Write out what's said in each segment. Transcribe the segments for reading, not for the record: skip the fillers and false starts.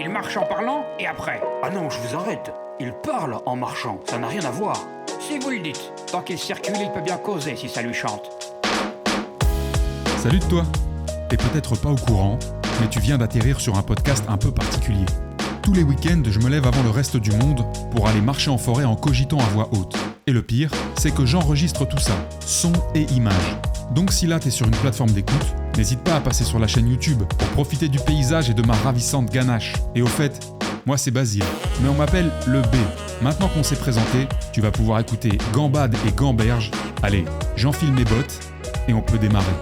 Il marche en parlant et après. Ah non, je vous arrête. Il parle en marchant, ça n'a rien à voir. Si vous le dites. Tant qu'il circule, il peut bien causer si ça lui chante. Salut de toi. T'es peut-être pas au courant, mais tu viens d'atterrir sur un podcast un peu particulier. Tous les week-ends, je me lève avant le reste du monde pour aller marcher en forêt en cogitant à voix haute. Et le pire, c'est que j'enregistre tout ça, son et images. Donc si là t'es sur une plateforme d'écoute, n'hésite pas à passer sur la chaîne YouTube pour profiter du paysage et de ma ravissante ganache. Et au fait, moi c'est Basile, mais on m'appelle le B. Maintenant qu'on s'est présenté, tu vas pouvoir écouter Gambade et Gamberge. Allez, j'enfile mes bottes et on peut démarrer.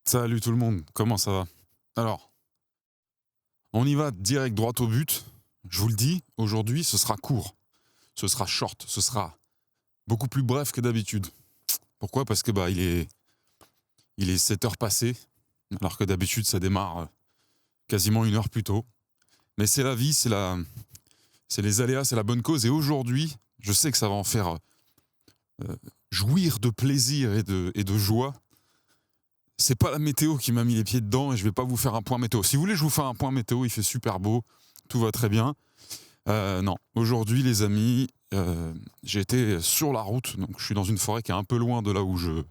Salut tout le monde, comment ça va? Alors, on y va direct droit au but. Je vous le dis, aujourd'hui ce sera court, ce sera short, ce sera beaucoup plus bref que d'habitude. Pourquoi? Parce que il est 7 heures passées, alors que d'habitude ça démarre quasiment 1 heure plus tôt. Mais c'est la vie, c'est les aléas, c'est la bonne cause. Et aujourd'hui, je sais que ça va en faire jouir de plaisir et de joie. C'est pas la météo qui m'a mis les pieds dedans et je vais pas vous faire un point météo. Si vous voulez, je vous fais un point météo, il fait super beau, tout va très bien. Non, aujourd'hui les amis, j'ai été sur la route, donc je suis dans une forêt qui est un peu loin de là où je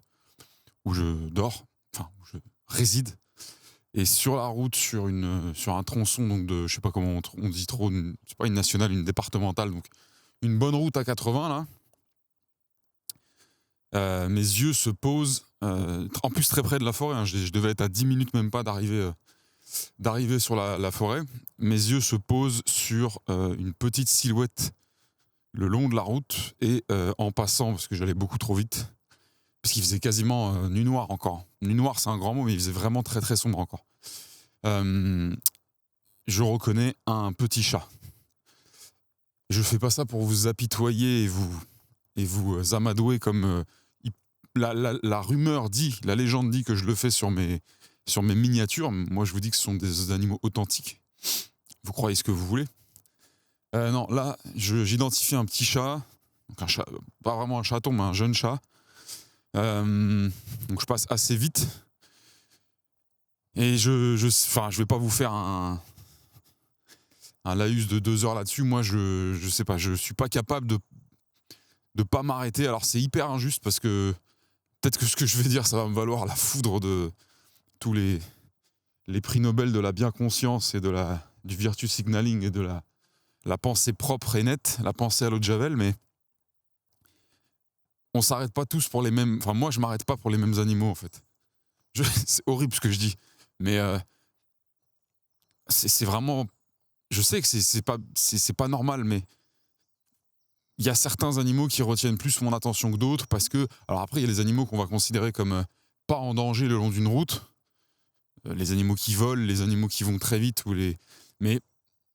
dors, enfin où je réside. Et sur la route, sur un tronçon donc de, je sais pas comment on dit trop, c'est pas une nationale, une départementale, donc une bonne route à 80 là. Mes yeux se posent, en plus très près de la forêt, hein, je devais être à 10 minutes même pas d'arriver sur la forêt. Mes yeux se posent sur une petite silhouette le long de la route et en passant, parce que j'allais beaucoup trop vite, parce qu'il faisait quasiment nuit noire encore. Nuit noire c'est un grand mot, mais il faisait vraiment très très sombre encore. Je reconnais un petit chat. Je fais pas ça pour vous apitoyer et vous amadouer comme la rumeur dit, la légende dit que je le fais sur mes miniatures. Moi, je vous dis que ce sont des animaux authentiques. Vous croyez ce que vous voulez. Non, là, j'identifie un petit chat. Donc un chat, pas vraiment un chaton, mais un jeune chat. Donc je passe assez vite. Et je vais pas vous faire un laïus de 2 heures là-dessus. Moi, je sais pas, je suis pas capable de pas m'arrêter. Alors c'est hyper injuste parce que peut-être que ce que je vais dire, ça va me valoir la foudre de tous les prix Nobel de la bien-conscience et du virtue signaling et de la pensée propre et nette, la pensée à l'eau de Javel, mais on s'arrête pas tous pour les mêmes... Enfin, moi, je m'arrête pas pour les mêmes animaux, en fait. C'est horrible ce que je dis, mais c'est vraiment... Je sais que c'est pas normal, mais il y a certains animaux qui retiennent plus mon attention que d'autres parce que... Alors après, il y a les animaux qu'on va considérer comme pas en danger le long d'une route. Les animaux qui volent, les animaux qui vont très vite. Mais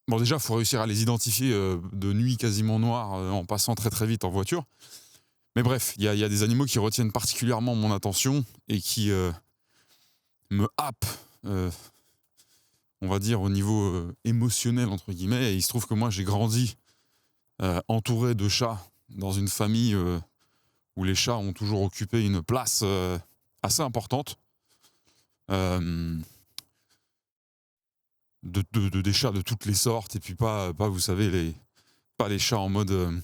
bon, déjà, il faut réussir à les identifier de nuit quasiment noire en passant très très vite en voiture. Mais bref, il y a des animaux qui retiennent particulièrement mon attention et qui me happent, on va dire, au niveau émotionnel, entre guillemets. Et il se trouve que moi, j'ai grandi entouré de chats dans une famille où les chats ont toujours occupé une place assez importante. Des chats de toutes les sortes, et puis pas vous savez, pas les chats en mode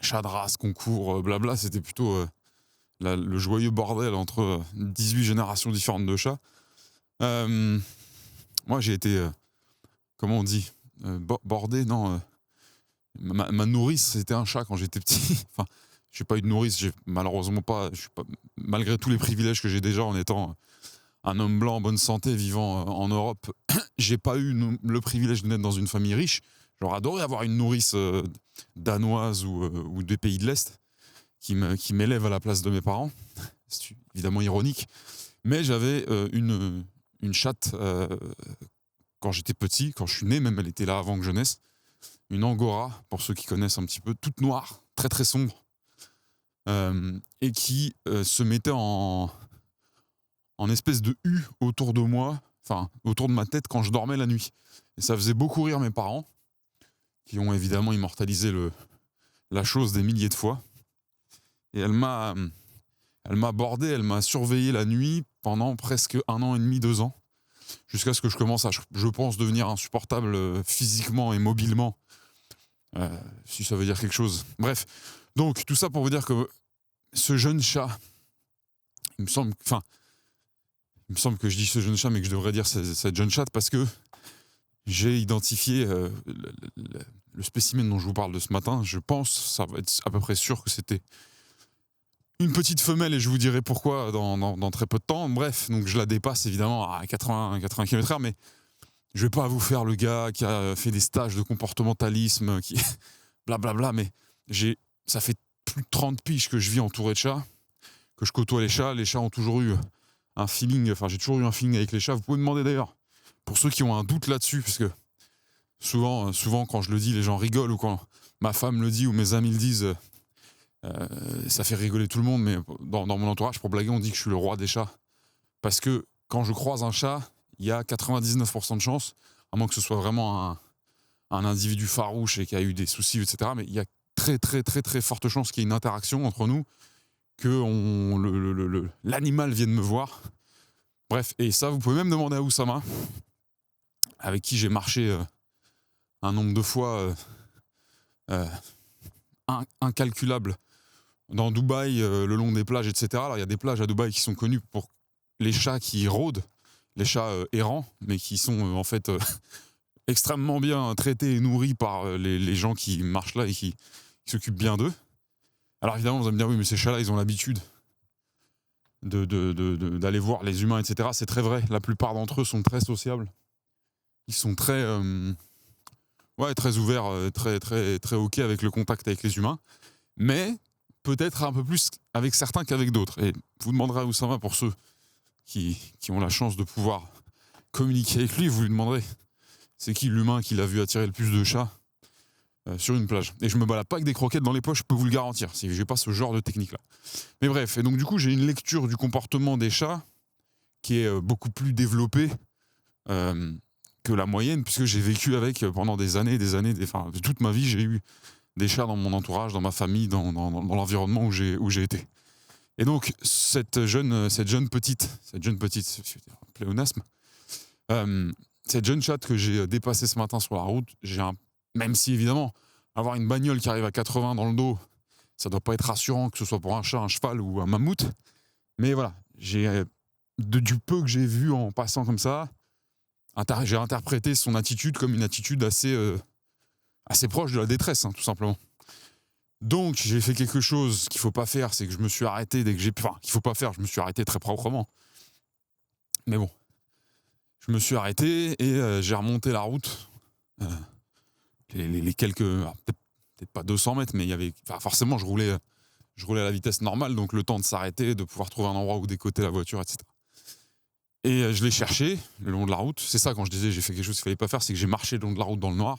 chat de race, concours, blabla. C'était plutôt le joyeux bordel entre 18 générations différentes de chats. Moi, j'ai été, comment on dit, bordé, non... Ma nourrice, c'était un chat quand j'étais petit. Enfin, je n'ai pas eu de nourrice, malheureusement pas, malgré tous les privilèges que j'ai déjà en étant un homme blanc en bonne santé vivant en Europe, j'ai pas eu le privilège de naître dans une famille riche. J'aurais adoré avoir une nourrice danoise ou des pays de l'Est qui m'élève à la place de mes parents. C'est évidemment ironique. Mais j'avais une chatte quand j'étais petit, quand je suis né, même elle était là avant que je naisse. Une angora, pour ceux qui connaissent un petit peu, toute noire, très très sombre, et qui se mettait en espèce de U autour de moi, enfin autour de ma tête quand je dormais la nuit. Et ça faisait beaucoup rire mes parents, qui ont évidemment immortalisé la chose des milliers de fois. Et elle m'a Elle m'a bordé, elle m'a surveillé la nuit pendant presque 1 an et demi, 2 ans, jusqu'à ce que je commence à, je pense, devenir insupportable physiquement et mobilement, si ça veut dire quelque chose. Bref, donc tout ça pour vous dire que ce jeune chat, il me semble que je dis ce jeune chat, mais que je devrais dire cette jeune chatte, parce que j'ai identifié le spécimen dont je vous parle de ce matin. Je pense, ça va être à peu près sûr que c'était une petite femelle, et je vous dirai pourquoi dans très peu de temps. Bref, donc je la dépasse évidemment à 80 km/h, mais je vais pas vous faire le gars qui a fait des stages de comportementalisme, qui blablabla, mais ça fait plus de 30 piges que je vis entouré de chats, que je côtoie les chats. Les chats ont toujours eu un feeling, enfin j'ai toujours eu un feeling avec les chats. Vous pouvez demander d'ailleurs, pour ceux qui ont un doute là-dessus, parce que souvent quand je le dis, les gens rigolent, ou quand ma femme le dit ou mes amis le disent, ça fait rigoler tout le monde, mais dans mon entourage, pour blaguer, on dit que je suis le roi des chats. Parce que quand je croise un chat, il y a 99% de chances, à moins que ce soit vraiment un individu farouche et qui a eu des soucis, etc., mais il y a très très très très forte chance qu'il y ait une interaction entre nous, que l'animal vienne me voir. Bref, et ça, vous pouvez même demander à Oussama, avec qui j'ai marché un nombre de fois incalculable dans Dubaï, le long des plages, etc. Alors, il y a des plages à Dubaï qui sont connues pour les chats qui rôdent, les chats errants, mais qui sont en fait extrêmement bien traités et nourris par les gens qui marchent là et qui s'occupent bien d'eux. Alors évidemment, vous allez me dire, oui, mais ces chats-là, ils ont l'habitude d'aller voir les humains, etc. C'est très vrai. La plupart d'entre eux sont très sociables. Ils sont très ouverts, très, très, très OK avec le contact avec les humains. Mais peut-être un peu plus avec certains qu'avec d'autres. Et vous demanderez à Oussama, pour ceux qui ont la chance de pouvoir communiquer avec lui, vous lui demanderez c'est qui l'humain qui l'a vu attirer le plus de chats sur une plage. Et je me balade pas avec des croquettes dans les poches, je peux vous le garantir. Je n'ai pas ce genre de technique-là. Mais bref, et donc du coup, j'ai une lecture du comportement des chats qui est beaucoup plus développée que la moyenne, puisque j'ai vécu avec pendant des années, toute ma vie, j'ai eu des chats dans mon entourage, dans ma famille, dans l'environnement où j'ai été. Et donc, cette jeune petite pléonasme, cette jeune chatte que j'ai dépassée ce matin sur la route, même si évidemment, avoir une bagnole qui arrive à 80 dans le dos, ça doit pas être rassurant, que ce soit pour un chat, un cheval ou un mammouth. Mais voilà, du peu que j'ai vu en passant comme ça, j'ai interprété son attitude comme une attitude assez proche de la détresse, hein, tout simplement. Donc, j'ai fait quelque chose qu'il faut pas faire, c'est que je me suis arrêté je me suis arrêté très proprement. Mais bon, je me suis arrêté et j'ai remonté la route. Les quelques, peut-être pas 200 mètres, mais il y avait, forcément, je roulais à la vitesse normale, donc le temps de s'arrêter, de pouvoir trouver un endroit où décoter la voiture, etc. Et je l'ai cherché le long de la route. C'est ça, quand je disais j'ai fait quelque chose qu'il fallait pas faire, c'est que j'ai marché le long de la route dans le noir.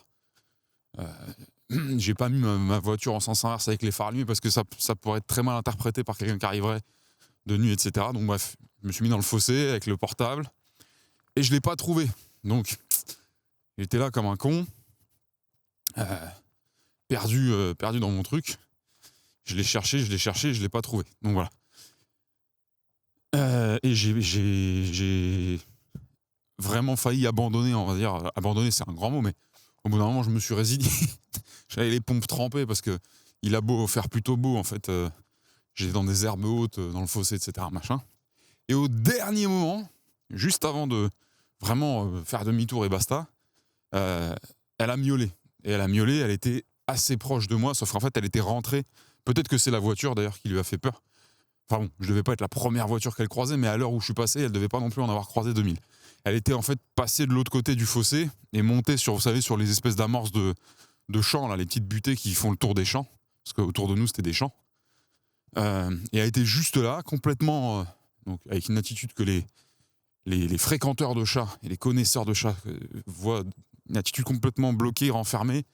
J'ai pas mis ma voiture en sens inverse avec les phares allumés, parce que ça pourrait être très mal interprété par quelqu'un qui arriverait de nuit, etc. Donc bref, je me suis mis dans le fossé avec le portable et je l'ai pas trouvé. Donc j'étais là comme un con, perdu dans mon truc. Je l'ai cherché, je l'ai pas trouvé. Donc voilà. Et j'ai vraiment failli abandonner, on va dire. Abandonner, c'est un grand mot, mais au bout d'un moment, je me suis résigné. J'avais les pompes trempées parce que il a beau faire plutôt beau, en fait. J'étais dans des herbes hautes, dans le fossé, etc. Machin. Et au dernier moment, juste avant de vraiment faire demi-tour et basta, elle a miaulé. Et elle était assez proche de moi, sauf qu'en fait, elle était rentrée. Peut-être que c'est la voiture, d'ailleurs, qui lui a fait peur. Enfin bon, je devais pas être la première voiture qu'elle croisait, mais à l'heure où je suis passé, elle devait pas non plus en avoir croisé 2000. Elle était en fait passée de l'autre côté du fossé et montée sur, vous savez, sur les espèces d'amorces de champs, là, les petites butées qui font le tour des champs, parce qu'autour de nous, c'était des champs. Et elle était juste là, complètement, donc avec une attitude que les fréquenteurs de chats et les connaisseurs de chats voient, une attitude complètement bloquée, renfermée,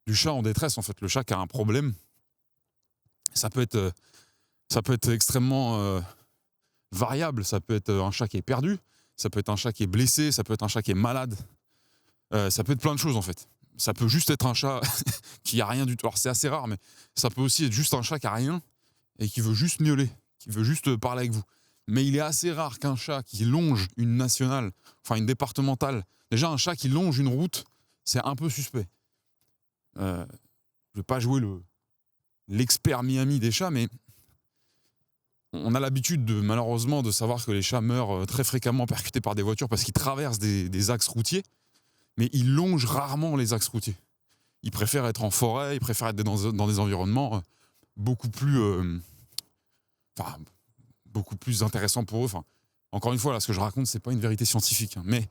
du chat en détresse, en fait. Le chat qui a un problème, ça peut être extrêmement variable. Ça peut être un chat qui est perdu, ça peut être un chat qui est blessé, ça peut être un chat qui est malade, ça peut être plein de choses, en fait. Ça peut juste être un chat qui a rien du tout. Alors c'est assez rare, mais ça peut aussi être juste un chat qui a rien et qui veut juste miauler, qui veut juste parler avec vous. Mais il est assez rare qu'un chat qui longe une nationale, enfin une départementale, déjà un chat qui longe une route, c'est un peu suspect. Je ne vais pas jouer l'expert Miami des chats, mais on a l'habitude malheureusement de savoir que les chats meurent très fréquemment percutés par des voitures parce qu'ils traversent des axes routiers, mais ils longent rarement les axes routiers. Ils préfèrent être en forêt, ils préfèrent être dans des environnements beaucoup plus intéressants pour eux. Enfin, encore une fois, là, ce que je raconte, c'est pas une vérité scientifique, hein, mais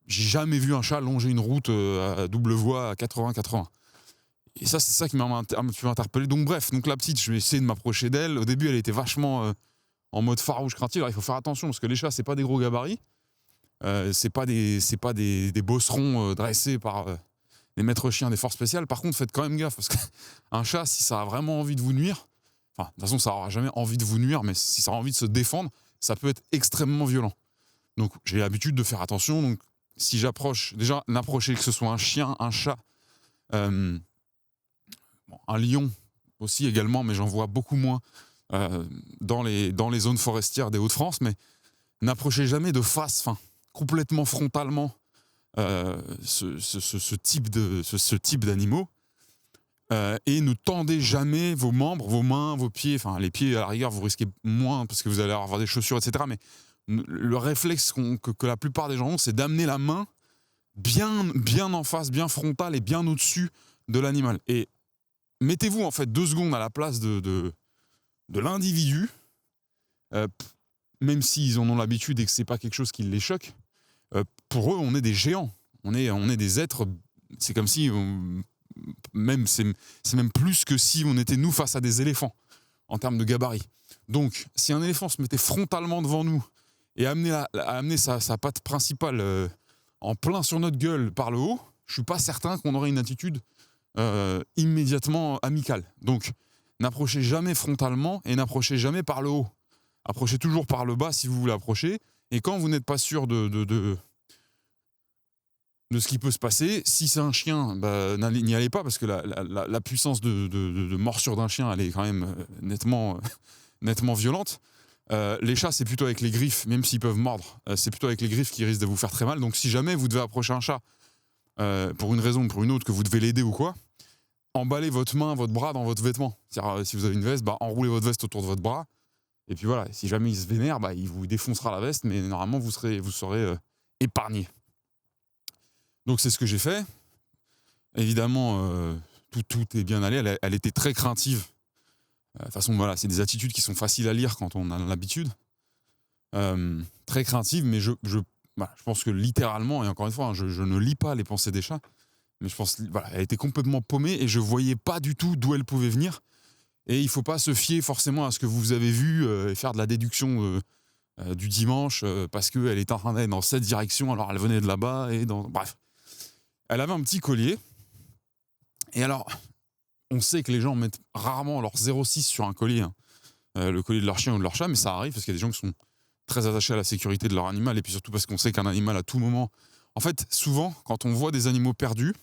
j'ai jamais vu un chat longer une route à double voie à 80-80. Et ça, c'est ça qui m'a un petit peu interpellé. Donc bref, la petite, je vais essayer de m'approcher d'elle. Au début, elle était vachement en mode farouche, craintive. Alors il faut faire attention parce que les chats, c'est pas des gros gabarits. C'est pas des bosserons dressés par les maîtres chiens des forces spéciales. Par contre, faites quand même gaffe parce qu'un chat, si ça a vraiment envie de vous nuire, enfin, de toute façon, ça n'aura jamais envie de vous nuire, mais si ça a envie de se défendre, ça peut être extrêmement violent. Donc j'ai l'habitude de faire attention. Donc si j'approche, déjà n'approcher que ce soit un chien, un chat, un lion aussi également, mais j'en vois beaucoup moins dans les zones forestières des Hauts-de-France, mais n'approchez jamais de face, complètement frontalement ce type d'animaux et ne tendez jamais vos membres, vos mains, vos pieds, les pieds à la rigueur vous risquez moins parce que vous allez avoir des chaussures, etc. Mais le réflexe que la plupart des gens ont, c'est d'amener la main bien en face, bien frontale et bien au-dessus de l'animal. Et mettez-vous en fait 2 secondes à la place de l'individu, même s'ils en ont l'habitude et que c'est pas quelque chose qui les choque. Pour eux, on est des géants, on est des êtres. C'est comme si c'est même plus que si on était nous face à des éléphants en termes de gabarit. Donc, si un éléphant se mettait frontalement devant nous et amener sa patte principale en plein sur notre gueule par le haut, je suis pas certain qu'on aurait une attitude immédiatement amicale. Donc, n'approchez jamais frontalement et n'approchez jamais par le haut. Approchez toujours par le bas si vous voulez approcher. Et quand vous n'êtes pas sûr de ce qui peut se passer, si c'est un chien, n'y allez pas parce que la puissance de morsure d'un chien, elle est quand même nettement violente. Les chats, c'est plutôt avec les griffes, même s'ils peuvent mordre, c'est plutôt avec les griffes qui risquent de vous faire très mal. Donc si jamais vous devez approcher un chat pour une raison ou pour une autre, que vous devez l'aider ou quoi, emballez votre main, votre bras dans votre vêtement. C'est-à-dire, si vous avez une veste, enroulez votre veste autour de votre bras. Et puis voilà, si jamais il se vénère, il vous défoncera la veste, mais normalement, vous serez épargné. Donc c'est ce que j'ai fait. Évidemment, tout est bien allé. Elle était très craintive. De toute façon, voilà, c'est des attitudes qui sont faciles à lire quand on a l'habitude. Très craintive, mais je pense que littéralement, et encore une fois, je ne lis pas les pensées des chats, mais je pense elle était complètement paumée et je voyais pas du tout d'où elle pouvait venir. Et il ne faut pas se fier forcément à ce que vous avez vu et faire de la déduction du dimanche parce qu'elle était en train d'aller dans cette direction, alors elle venait de là-bas. Bref. Elle avait un petit collier. Et alors, on sait que les gens mettent rarement leur 0,6 sur un collier, le collier de leur chien ou de leur chat, mais ça arrive parce qu'il y a des gens qui sont très attachés à la sécurité de leur animal et puis surtout parce qu'on sait qu'un animal à tout moment... En fait, souvent, quand on voit des animaux perdus,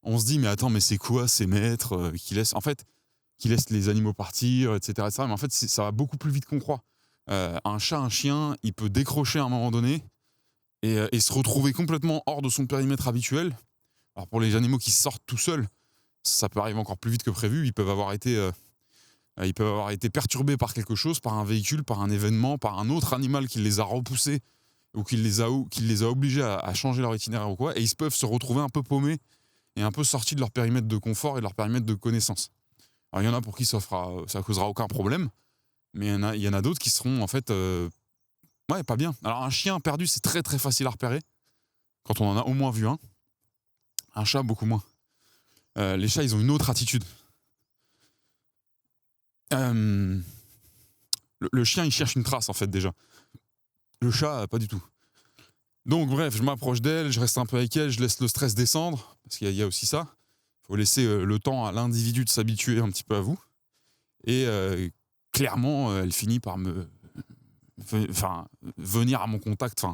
on se dit, mais attends, mais c'est quoi ces maîtres qui laissent les animaux partir, etc. Mais en fait, ça va beaucoup plus vite qu'on croit. Un chat, un chien, il peut décrocher à un moment donné et se retrouver complètement hors de son périmètre habituel. Alors pour les animaux qui sortent tout seuls, ça peut arriver encore plus vite que prévu. Ils peuvent avoir été perturbés par quelque chose, par un véhicule, par un événement, par un autre animal qui les a repoussés ou qui les a obligés à changer leur itinéraire ou quoi. Et ils peuvent se retrouver un peu paumés et un peu sortis de leur périmètre de confort et de leur périmètre de connaissance. Alors, il y en a pour qui ça causera aucun problème, mais il y en a d'autres qui seront en fait pas bien. Alors un chien perdu, c'est très très facile à repérer quand on en a au moins vu un. Un chat, beaucoup moins. Les chats, ils ont une autre attitude. Le chien, il cherche une trace en fait déjà. Le chat, pas du tout. Donc bref, je m'approche d'elle, je reste un peu avec elle, je laisse le stress descendre, parce qu'il y a aussi ça. Il faut laisser le temps à l'individu de s'habituer un petit peu à vous. Et clairement, elle finit par venir à mon contact.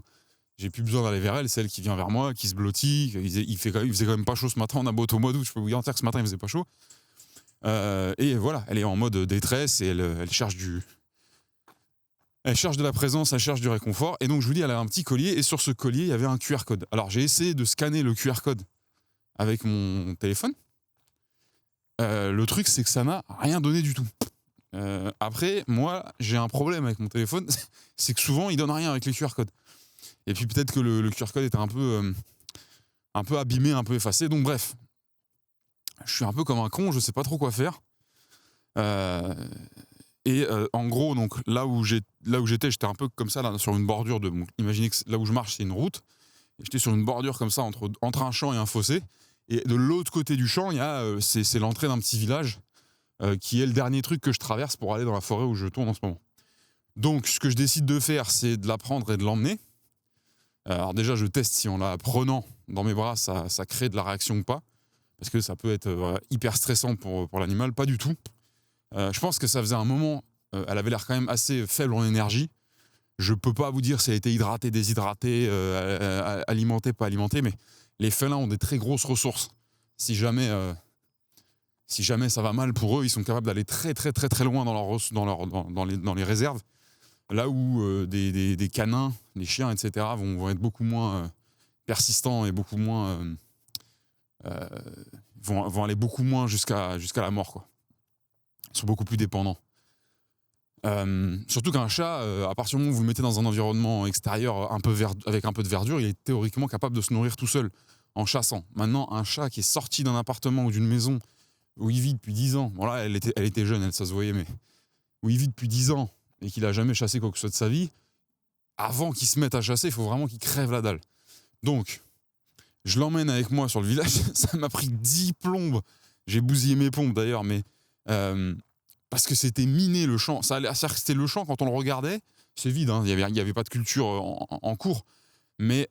J'ai plus besoin d'aller vers elle, c'est elle qui vient vers moi, qui se blottit. Il faisait quand même pas chaud ce matin, on a beau être au mois d'août, je peux vous garantir que ce matin il faisait pas chaud. Et voilà, elle est en mode détresse et elle cherche Elle cherche de la présence, elle cherche du réconfort. Et donc, je vous dis, elle a un petit collier. Et sur ce collier, il y avait un QR code. Alors, j'ai essayé de scanner le QR code avec mon téléphone. Le truc, c'est que ça n'a rien donné du tout. Après, moi, j'ai un problème avec mon téléphone. C'est que souvent, il donne rien avec les QR codes. Et puis, peut-être que le QR code était un peu abîmé, un peu effacé. Donc, bref. Je suis un peu comme un con, je sais pas trop quoi faire. En gros, donc là où j'étais, j'étais un peu comme ça, là, sur une bordure de. Imaginez que là où je marche, c'est une route. Et j'étais sur une bordure comme ça entre un champ et un fossé. Et de l'autre côté du champ, il y a c'est l'entrée d'un petit village qui est le dernier truc que je traverse pour aller dans la forêt où je tourne en ce moment. Donc, ce que je décide de faire, c'est de la prendre et de l'emmener. Alors déjà, je teste si en la prenant dans mes bras, ça crée de la réaction ou pas. Parce que ça peut être hyper stressant pour l'animal. Pas du tout. Je pense que ça faisait un moment, elle avait l'air quand même assez faible en énergie. Je peux pas vous dire si elle était hydratée, déshydratée, alimentée, pas alimentée, mais les félins ont des très grosses ressources. Si jamais ça va mal pour eux, ils sont capables d'aller très très très très loin dans les réserves. Là où des canins, des chiens, etc. vont être beaucoup moins persistants et beaucoup moins vont aller beaucoup moins jusqu'à la mort, quoi. Ils sont beaucoup plus dépendants. Surtout qu'un chat, à partir du moment où vous le mettez dans un environnement extérieur avec un peu de verdure, il est théoriquement capable de se nourrir tout seul en chassant. Maintenant, un chat qui est sorti d'un appartement ou d'une maison où il vit depuis 10 ans, bon là elle était jeune, ça se voyait, mais où il vit depuis 10 ans et qu'il a jamais chassé quoi que ce soit de sa vie, avant qu'il se mette à chasser, il faut vraiment qu'il crève la dalle. Donc, je l'emmène avec moi sur le village, ça m'a pris 10 plombes. J'ai bousillé mes pompes d'ailleurs, mais parce que c'était miné le champ. C'est-à-dire que c'était le champ, quand on le regardait, c'est vide, hein, il y avait pas de culture en cours, mais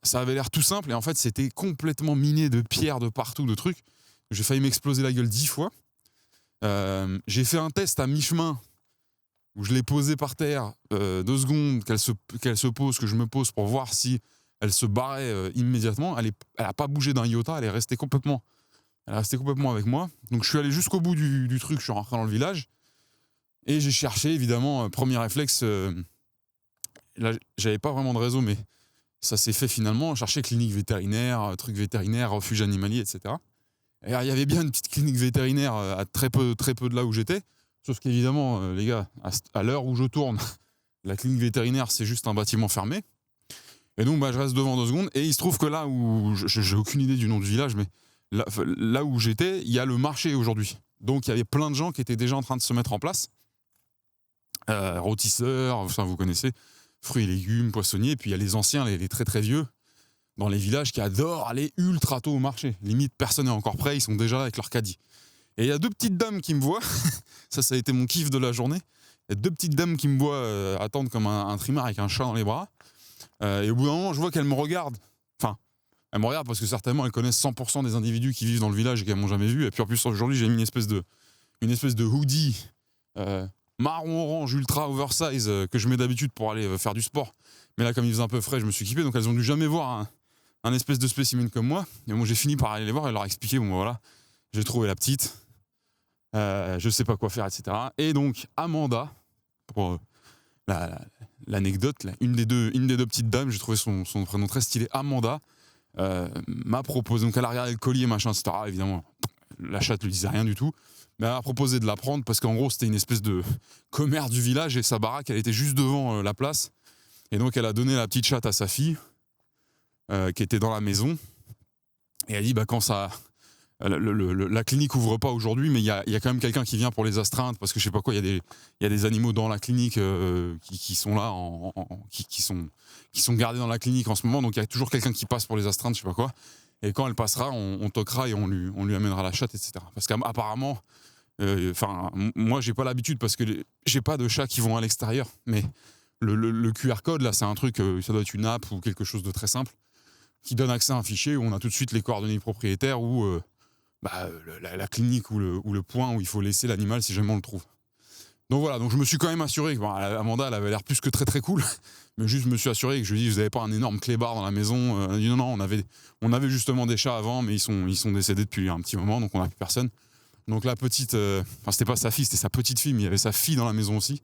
ça avait l'air tout simple, et en fait c'était complètement miné de pierres de partout, de trucs. J'ai failli m'exploser la gueule 10 fois. J'ai fait un test à mi-chemin, où je l'ai posée par terre 2 secondes, qu'elle se pose, que je me pose pour voir si elle se barrait immédiatement. Elle a pas bougé d'un iota, elle est restée complètement avec moi. Donc je suis allé jusqu'au bout du truc, je suis rentré dans le village. Et j'ai cherché, évidemment, premier réflexe. Là, j'avais pas vraiment de réseau, mais ça s'est fait finalement. Chercher clinique vétérinaire, truc vétérinaire, refuge animalier, etc. Et il y avait bien une petite clinique vétérinaire à très peu de là où j'étais. Sauf qu'évidemment, les gars, à l'heure où je tourne, la clinique vétérinaire, c'est juste un bâtiment fermé. Et donc, je reste devant 2 secondes. Et il se trouve que là où... J'ai aucune idée du nom du village, mais là où j'étais, il y a le marché aujourd'hui. Donc, il y avait plein de gens qui étaient déjà en train de se mettre en place. Rôtisseurs, enfin, vous connaissez, fruits et légumes, poissonniers. Et puis, il y a les anciens, les très très vieux, dans les villages, qui adorent aller ultra tôt au marché. Limite, personne n'est encore prêt, ils sont déjà là avec leur caddie. Et il y a 2 petites dames qui me voient. Ça a été mon kiff de la journée. Il y a 2 petites dames qui me voient attendre comme un trimard avec un chat dans les bras. Et au bout d'un moment, je vois qu'elles me regardent. Enfin, elles me regardent parce que certainement elles connaissent 100% des individus qui vivent dans le village et qu'elles m'ont jamais vu. Et puis en plus, aujourd'hui, j'ai mis une espèce de hoodie marron-orange ultra oversize que je mets d'habitude pour aller faire du sport. Mais là, comme il faisait un peu frais, je me suis équipé. Donc elles ont dû jamais voir un espèce de spécimen comme moi. Et moi, j'ai fini par aller les voir et leur expliquer, bon, voilà, j'ai trouvé la petite. Je sais pas quoi faire, etc. Et donc, Amanda, pour l'anecdote, là, une des deux petites dames, j'ai trouvé son prénom très stylé, Amanda, m'a proposé, donc elle a regardé le collier, machin, etc. Évidemment, la chatte lui disait rien du tout, mais elle a proposé de la prendre parce qu'en gros, c'était une espèce de commerce du village et sa baraque, elle était juste devant la place. Et donc, elle a donné la petite chatte à sa fille, qui était dans la maison. Et elle dit, quand ça... La clinique ouvre pas aujourd'hui, mais il y a quand même quelqu'un qui vient pour les astreintes, parce que je sais pas quoi, il y a des animaux dans la clinique qui sont là, qui sont gardés dans la clinique en ce moment, donc il y a toujours quelqu'un qui passe pour les astreintes, je sais pas quoi. Et quand elle passera, on toquera et on lui amènera la chatte, etc. Parce qu'apparemment, moi j'ai pas l'habitude parce que j'ai pas de chats qui vont à l'extérieur, mais le QR code là, c'est un truc, ça doit être une app ou quelque chose de très simple qui donne accès à un fichier où on a tout de suite les coordonnées du propriétaire ou la clinique ou le point où il faut laisser l'animal si jamais on le trouve. Donc voilà, donc je me suis quand même assuré que Amanda, elle avait l'air plus que très très cool, mais juste je me suis assuré que je lui ai dit, vous n'avez pas un énorme clébard dans la maison. Elle a dit non, on avait justement des chats avant, mais ils sont décédés depuis un petit moment, donc on n'a plus personne. Donc la petite, c'était pas sa fille, c'était sa petite fille, mais il y avait sa fille dans la maison aussi.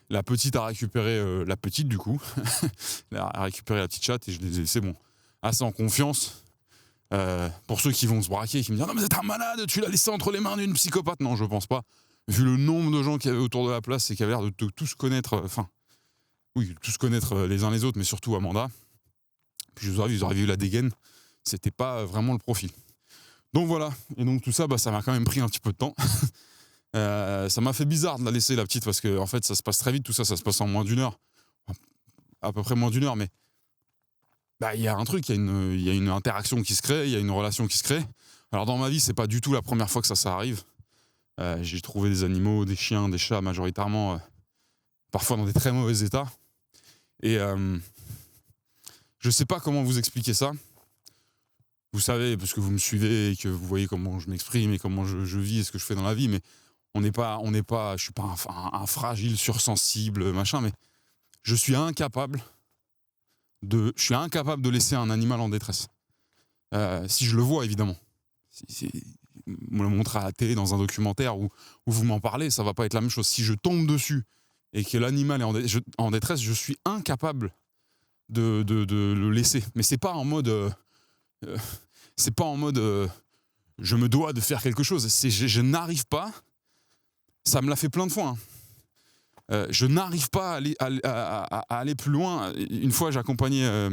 La petite a récupéré la petite, du coup. Elle a récupéré la petite chatte et je les ai laissés, assez en confiance. Pour ceux qui vont se braquer, qui me disent « Non, mais c'est un malade, tu l'as laissé entre les mains d'une psychopathe ». Non, je pense pas. Vu le nombre de gens qu'il y avait autour de la place et qui avaient l'air de tous connaître, tous connaître les uns les autres, mais surtout Amanda. Puis ils auraient vu la dégaine. C'était pas vraiment le profil. Donc voilà. Et donc tout ça, ça m'a quand même pris un petit peu de temps. Ça m'a fait bizarre de la laisser, la petite, parce que en fait, ça se passe très vite, tout ça se passe en moins d'1 heure. À peu près moins d'1 heure, mais il y a un truc, il y a une interaction qui se crée, il y a une relation qui se crée. Alors dans ma vie, c'est pas du tout la première fois que ça arrive. J'ai trouvé des animaux, des chiens, des chats, majoritairement, parfois dans des très mauvais états. Et je sais pas comment vous expliquer ça. Vous savez, parce que vous me suivez et que vous voyez comment je m'exprime et comment je vis et ce que je fais dans la vie, mais je suis pas un fragile, sursensible, machin, mais je suis incapable de laisser un animal en détresse. Si je le vois, évidemment. Si me le montrer à la télé dans un documentaire où vous m'en parlez, ça va pas être la même chose. Si je tombe dessus et que l'animal est en détresse, je suis incapable de le laisser. Mais c'est pas en mode je me dois de faire quelque chose. Je n'arrive pas. Ça me l'a fait plein de fois. Je n'arrive pas à aller plus loin. Une fois, j'accompagnais.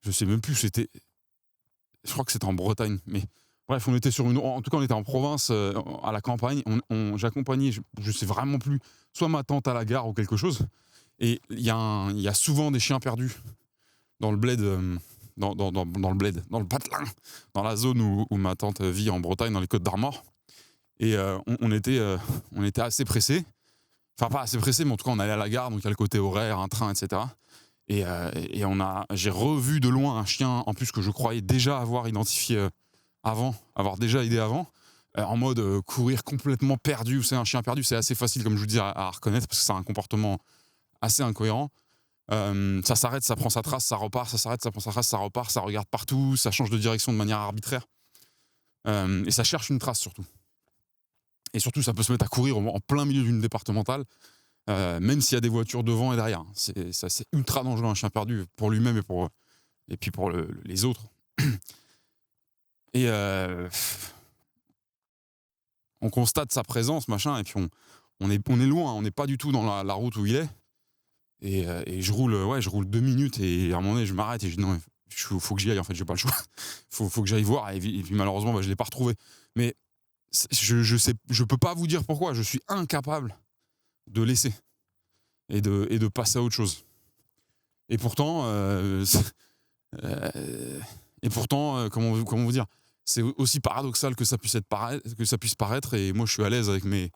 Je sais même plus. Je crois que c'était en Bretagne. Mais bref, on était en tout cas, on était en province, à la campagne. J'accompagnais. Je sais vraiment plus. Soit ma tante à la gare ou quelque chose. Et il y a souvent des chiens perdus dans le bled. Dans le bled, dans le patelin, dans la zone où ma tante vit en Bretagne, dans les Côtes d'Armor. Et on était assez pressés. Enfin, pas assez pressés, mais en tout cas, on allait à la gare, donc il y a le côté horaire, un train, etc. Et j'ai revu de loin un chien, en plus que je croyais déjà avoir identifié avant, avoir déjà aidé avant, en mode courir complètement perdu. Vous savez, un chien perdu, c'est assez facile, comme je vous dis, à reconnaître, parce que c'est un comportement assez incohérent. Ça s'arrête, ça prend sa trace, ça repart, ça s'arrête, ça prend sa trace, ça repart, ça regarde partout, ça change de direction de manière arbitraire. Et ça cherche une trace, surtout. Et surtout, ça peut se mettre à courir en plein milieu d'une départementale, même s'il y a des voitures devant et derrière. C'est ultra dangereux, un chien perdu, pour lui-même et puis pour les autres. Et on constate sa présence, machin, et puis on est loin, on n'est pas du tout dans la route où il est. Et je roule 2 minutes, et à un moment donné, je m'arrête et je dis non, faut que j'y aille, en fait, j'ai pas le choix. faut que j'aille voir, et puis malheureusement, je l'ai pas retrouvé. Mais je peux pas vous dire pourquoi, je suis incapable de laisser et de passer à autre chose. Et pourtant, comment vous dire, c'est aussi paradoxal que ça puisse paraître, et moi je suis à l'aise avec je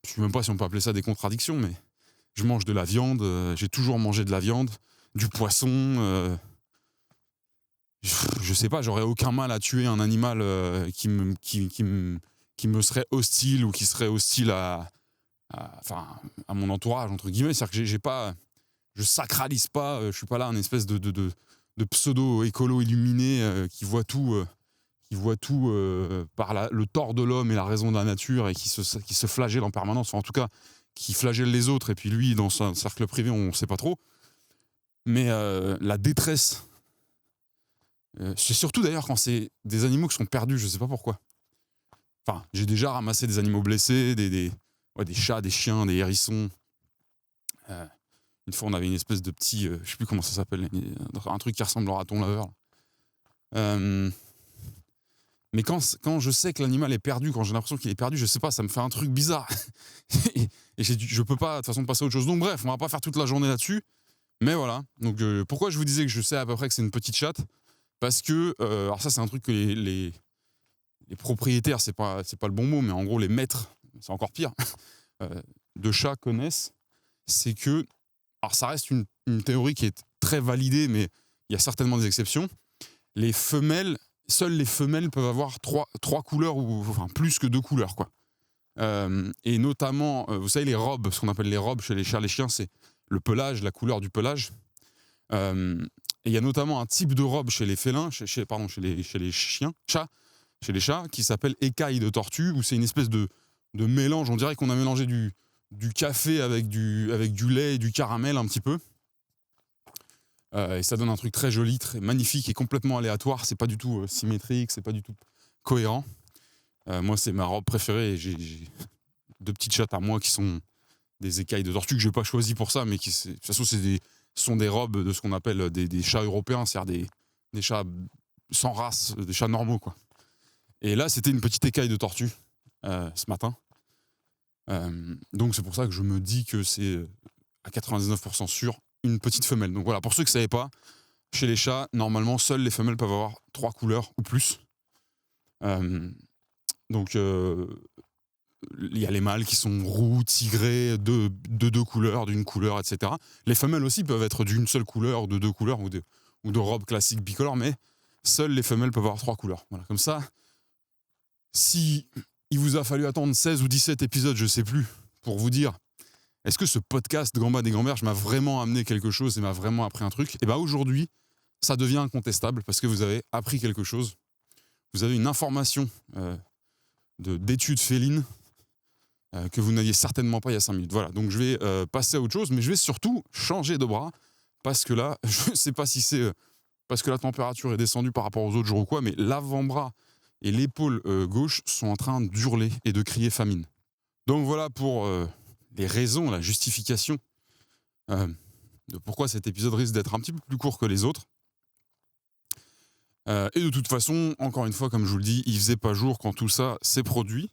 sais même pas si on peut appeler ça des contradictions, mais je mange de la viande, j'ai toujours mangé de la viande, du poisson. Je sais pas, j'aurais aucun mal à tuer un animal qui me serait hostile, ou qui serait hostile à mon entourage, entre guillemets. C'est-à-dire que je sacralise pas, je suis pas là un espèce de pseudo-écolo illuminé qui voit tout par le tort de l'homme et la raison de la nature, et qui se flagelle en permanence, enfin, en tout cas qui flagelle les autres, et puis lui, dans son cercle privé, on ne sait pas trop. Mais la détresse, c'est surtout d'ailleurs quand c'est des animaux qui sont perdus, je ne sais pas pourquoi. Enfin, j'ai déjà ramassé des animaux blessés, des chats, des chiens, des hérissons. Une fois, on avait une espèce de petit, je ne sais plus comment ça s'appelle, un truc qui ressemble au raton laveur. Mais quand je sais que l'animal est perdu, quand j'ai l'impression qu'il est perdu, je sais pas, ça me fait un truc bizarre. et je peux pas, de toute façon, passer à autre chose. Donc bref, on va pas faire toute la journée là-dessus. Mais voilà. Donc pourquoi je vous disais que je sais à peu près que c'est une petite chatte ? Parce que, alors ça, c'est un truc que les propriétaires, c'est pas le bon mot, mais en gros, les maîtres, c'est encore pire, de chats connaissent. C'est que, alors ça reste une théorie qui est très validée, mais il y a certainement des exceptions. Seules les femelles peuvent avoir trois couleurs, ou enfin plus que 2 couleurs, quoi. Et notamment, vous savez, les robes, ce qu'on appelle les robes chez les chats, les chiens, c'est le pelage, la couleur du pelage. Et il y a notamment un type de robe chez les félins, chez les chats, qui s'appelle écaille de tortue, où c'est une espèce de mélange. On dirait qu'on a mélangé du du café avec du lait et du caramel un petit peu. Et ça donne un truc très joli, très magnifique et complètement aléatoire. C'est pas du tout symétrique, c'est pas du tout cohérent. Moi, c'est ma robe préférée. Et j'ai 2 petites chattes à moi qui sont des écailles de tortue que j'ai pas choisies pour ça, mais qui, de toute façon, ce sont des robes de ce qu'on appelle des chats européens, c'est-à-dire des chats sans race, des chats normaux, quoi. Et là, c'était une petite écaille de tortue ce matin. Donc c'est pour ça que je me dis que c'est à 99% sûr une petite femelle. Donc voilà, pour ceux qui ne savaient pas, chez les chats, normalement, seules les femelles peuvent avoir 3 couleurs ou plus. Donc il y a les mâles qui sont roux, tigrés, de 2 couleurs, d'une couleur, etc. Les femelles aussi peuvent être d'une seule couleur, de 2 couleurs, ou de robes classiques bicolores, mais seules les femelles peuvent avoir 3 couleurs. Voilà, comme ça, si il vous a fallu attendre 16 ou 17 épisodes, je ne sais plus, pour vous dire est-ce que ce podcast Gambade et Gamberge m'a vraiment amené quelque chose et m'a vraiment appris un truc ? Et bien aujourd'hui, ça devient incontestable parce que vous avez appris quelque chose. Vous avez une information d'études félines que vous n'aviez certainement pas il y a 5 minutes. Voilà, donc je vais passer à autre chose, mais je vais surtout changer de bras parce que là, je ne sais pas si c'est parce que la température est descendue par rapport aux autres jours ou quoi, mais l'avant-bras et l'épaule gauche sont en train d'hurler et de crier famine. Donc voilà pour les raisons, la justification de pourquoi cet épisode risque d'être un petit peu plus court que les autres. Et de toute façon, encore une fois, comme je vous le dis, il faisait pas jour quand tout ça s'est produit.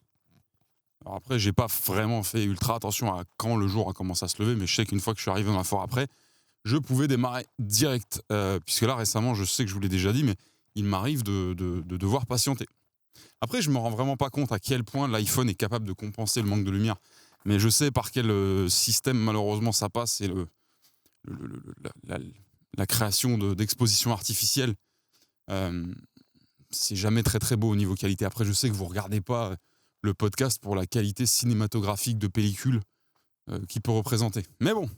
Alors après, j'ai pas vraiment fait ultra attention à quand le jour a commencé à se lever, mais je sais qu'une fois que je suis arrivé dans la forêt après, je pouvais démarrer direct. Puisque là, récemment, je sais que je vous l'ai déjà dit, mais il m'arrive de devoir patienter. Après, je me rends vraiment pas compte à quel point l'iPhone est capable de compenser le manque de lumière. Mais je sais par quel système, malheureusement, ça passe. C'est la création d'expositions artificielles. C'est jamais très très beau au niveau qualité. Après, je sais que vous regardez pas le podcast pour la qualité cinématographique de pellicule qu'il peut représenter. Mais bon,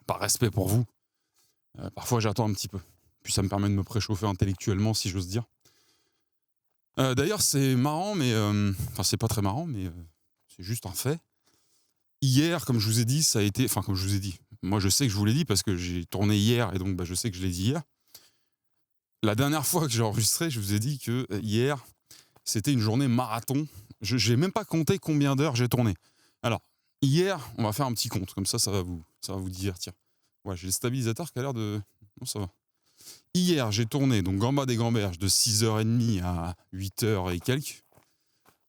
par respect pour vous, parfois j'attends un petit peu. Puis ça me permet de me préchauffer intellectuellement, si j'ose dire. D'ailleurs, c'est marrant, mais... Enfin, c'est pas très marrant, mais c'est juste un fait. Hier, comme je vous ai dit, ça a été... Enfin, comme je vous ai dit. Moi, je sais que je vous l'ai dit parce que j'ai tourné hier, et donc je sais que je l'ai dit hier. La dernière fois que j'ai enregistré, je vous ai dit que hier, c'était une journée marathon. Je n'ai même pas compté combien d'heures j'ai tourné. Alors, hier, on va faire un petit compte. Comme ça va vous divertir. Ouais, j'ai le stabilisateur qui a l'air de... Non, ça va. Hier, j'ai tourné donc Gambade et Gamberge de 6h30 à 8h et quelques.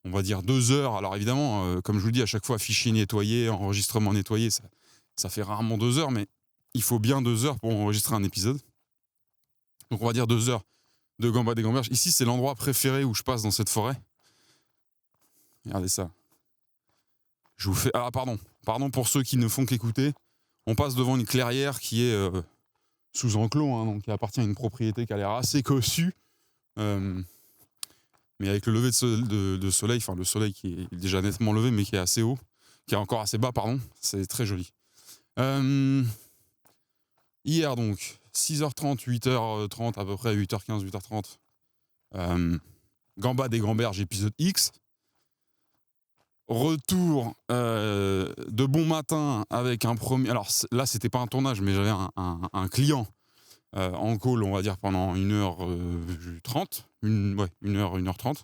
On va dire 2 heures. Alors évidemment, comme je vous le dis, à chaque fois, fichier nettoyé, enregistrement nettoyé, ça fait rarement 2 heures, mais il faut bien 2 heures pour enregistrer un épisode. Donc on va dire 2 heures de Gambade et Gamberge. Ici, c'est l'endroit préféré où je passe dans cette forêt. Regardez ça. Je vous fais... Ah, pardon pour ceux qui ne font qu'écouter. On passe devant une clairière qui est... sous enclos, hein, donc qui appartient à une propriété qui a l'air assez cossue. Mais avec le lever de soleil, enfin le soleil qui est déjà nettement levé, mais qui est assez haut, qui est encore assez bas, pardon, c'est très joli. Hier donc, 6h30, 8h30 à peu près, 8h15, 8h30, Gambade et Gamberge épisode X. Retour de bon matin avec un premier... Alors là, c'était pas un tournage, mais j'avais un client en call, on va dire, pendant 1h30. 1h30.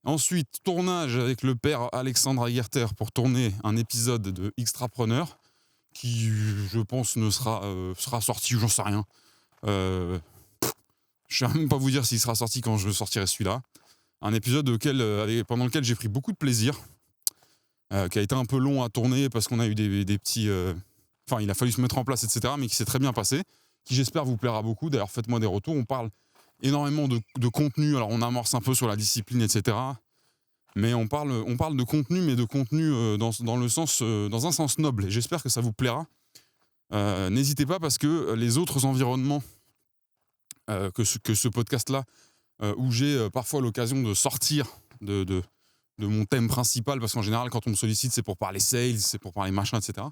Ensuite, tournage avec le père Alexandre Aguerter pour tourner un épisode de Extrapreneur qui, je pense, sera sorti, j'en sais rien. Je ne sais même pas vous dire s'il sera sorti quand je sortirai celui-là. Un épisode pendant lequel j'ai pris beaucoup de plaisir. Qui a été un peu long à tourner parce qu'on a eu des petits... Enfin, il a fallu se mettre en place, etc., mais qui s'est très bien passé, qui j'espère vous plaira beaucoup. D'ailleurs, faites-moi des retours. On parle énormément de contenu. Alors, on amorce un peu sur la discipline, etc., mais on parle de contenu, mais de contenu dans un sens noble. Et j'espère que ça vous plaira. N'hésitez pas parce que les autres environnements que ce podcast-là, où j'ai parfois l'occasion de sortir de mon thème principal, parce qu'en général, quand on me sollicite, c'est pour parler sales, c'est pour parler machin, etc.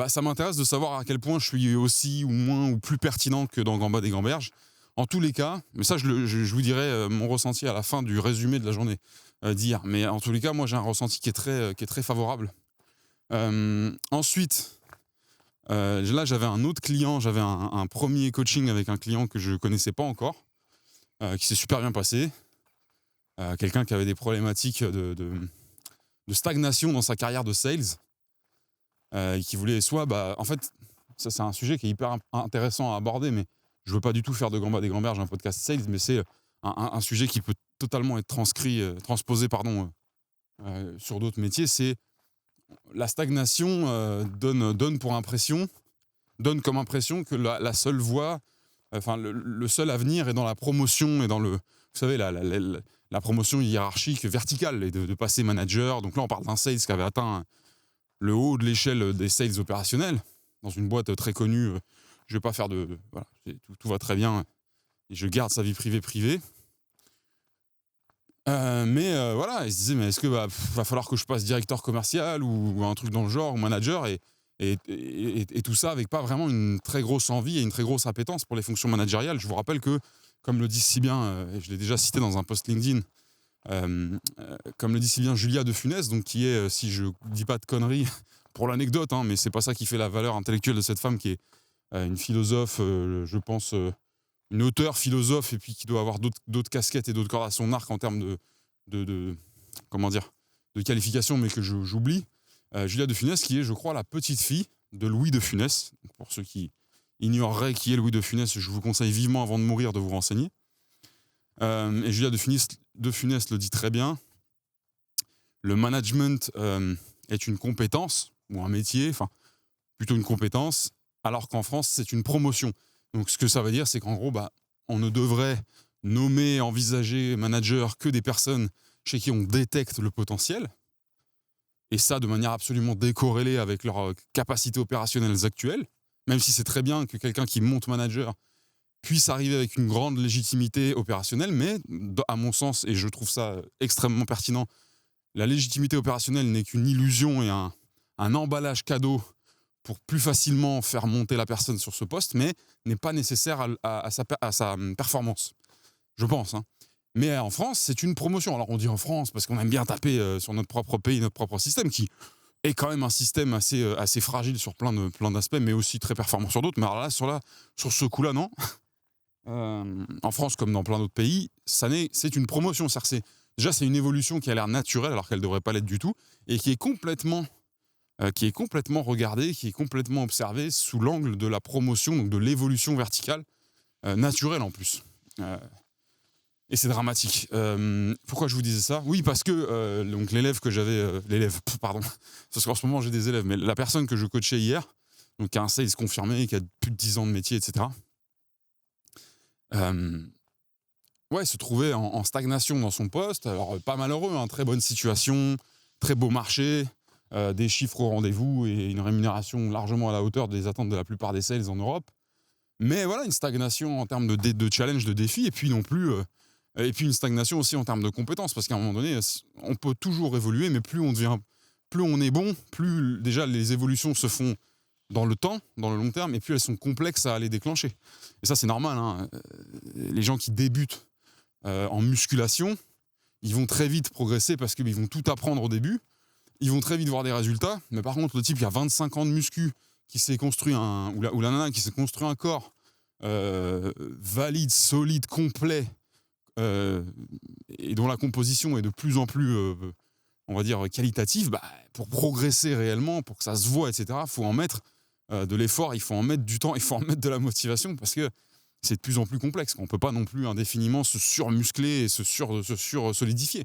Ça m'intéresse de savoir à quel point je suis aussi ou moins ou plus pertinent que dans Gambade et Gamberge. En tous les cas, mais ça, je vous dirai mon ressenti à la fin du résumé de la journée d'hier. Mais en tous les cas, moi, j'ai un ressenti qui est très favorable Ensuite, là, j'avais un autre client, j'avais un premier coaching avec un client que je ne connaissais pas encore, qui s'est super bien passé. Quelqu'un qui avait des problématiques de stagnation dans sa carrière de sales, et qui voulait en fait, ça c'est un sujet qui est hyper intéressant à aborder, mais je ne veux pas du tout faire des gamberges un podcast sales, mais c'est un sujet qui peut totalement être transposé sur d'autres métiers. C'est la stagnation donne comme impression que la seule voie, le seul avenir est dans la promotion et dans vous savez, la promotion hiérarchique verticale et de passer manager. Donc là, on parle d'un sales qui avait atteint le haut de l'échelle des sales opérationnels dans une boîte très connue. Je ne vais pas faire voilà, tout va très bien et je garde sa vie privée. Voilà, il se disait, mais est-ce que va falloir que je passe directeur commercial ou un truc dans le genre, ou manager, et tout ça avec pas vraiment une très grosse envie et une très grosse appétence pour les fonctions managériales. Je vous rappelle que, comme le dit si bien, et je l'ai déjà cité dans un post LinkedIn, comme le dit si bien Julia de Funès, donc qui est, si je dis pas de conneries, pour l'anecdote, hein, mais c'est pas ça qui fait la valeur intellectuelle de cette femme, qui est une philosophe, je pense, une auteure philosophe, et puis qui doit avoir d'autres casquettes et d'autres cordes à son arc en termes de qualification, mais que j'oublie. Julia de Funès, qui est, je crois, la petite fille de Louis de Funès. Pour ceux qui ignoreraient qui est Louis de Funès, je vous conseille vivement, avant de mourir, de vous renseigner. Et Julia de Funès le dit très bien. Le management est une compétence, ou un métier, enfin, plutôt une compétence, alors qu'en France, c'est une promotion. Donc, ce que ça veut dire, c'est qu'en gros, on ne devrait nommer, envisager manager que des personnes chez qui on détecte le potentiel, et ça de manière absolument décorrélée avec leurs capacités opérationnelles actuelles, même si c'est très bien que quelqu'un qui monte manager puisse arriver avec une grande légitimité opérationnelle, mais à mon sens, et je trouve ça extrêmement pertinent, la légitimité opérationnelle n'est qu'une illusion et un emballage cadeau pour plus facilement faire monter la personne sur ce poste, mais n'est pas nécessaire à sa performance, je pense. Hein. Mais en France, c'est une promotion. Alors on dit en France parce qu'on aime bien taper sur notre propre pays, notre propre système, qui est quand même un système assez fragile sur plein d'aspects, mais aussi très performant sur d'autres. Mais alors là, sur ce coup-là, non. En France, comme dans plein d'autres pays, c'est une promotion. Déjà, c'est une évolution qui a l'air naturelle, alors qu'elle ne devrait pas l'être du tout, et qui est complètement regardée, qui est complètement observée sous l'angle de la promotion, donc de l'évolution verticale, naturelle en plus. Et c'est dramatique. Pourquoi je vous disais ça ? Oui, parce que donc l'élève que j'avais... parce qu'en ce moment j'ai des élèves, mais la personne que je coachais hier, donc qui a un sales confirmé, qui a plus de 10 ans de métier, etc., se trouvait en stagnation dans son poste. Alors, pas malheureux, hein, très bonne situation, très beau marché, des chiffres au rendez-vous et une rémunération largement à la hauteur des attentes de la plupart des sales en Europe. Mais voilà, une stagnation en termes de challenge, de défi, et puis non plus... et puis une stagnation aussi en termes de compétences, parce qu'à un moment donné, on peut toujours évoluer, mais plus on est bon, plus déjà les évolutions se font dans le temps, dans le long terme, et puis elles sont complexes à aller déclencher. Et ça, c'est normal. Hein. Les gens qui débutent en musculation, ils vont très vite progresser parce qu'ils vont tout apprendre au début. Ils vont très vite voir des résultats. Mais par contre, le type qui a 25 ans de muscu, qui s'est construit ou la nana qui s'est construit un corps valide, solide, complet, et dont la composition est de plus en plus, on va dire, qualitative, pour progresser réellement, pour que ça se voit, etc., il faut en mettre de l'effort, il faut en mettre du temps, il faut en mettre de la motivation, parce que c'est de plus en plus complexe. On ne peut pas non plus indéfiniment se surmuscler et se sur-solidifier.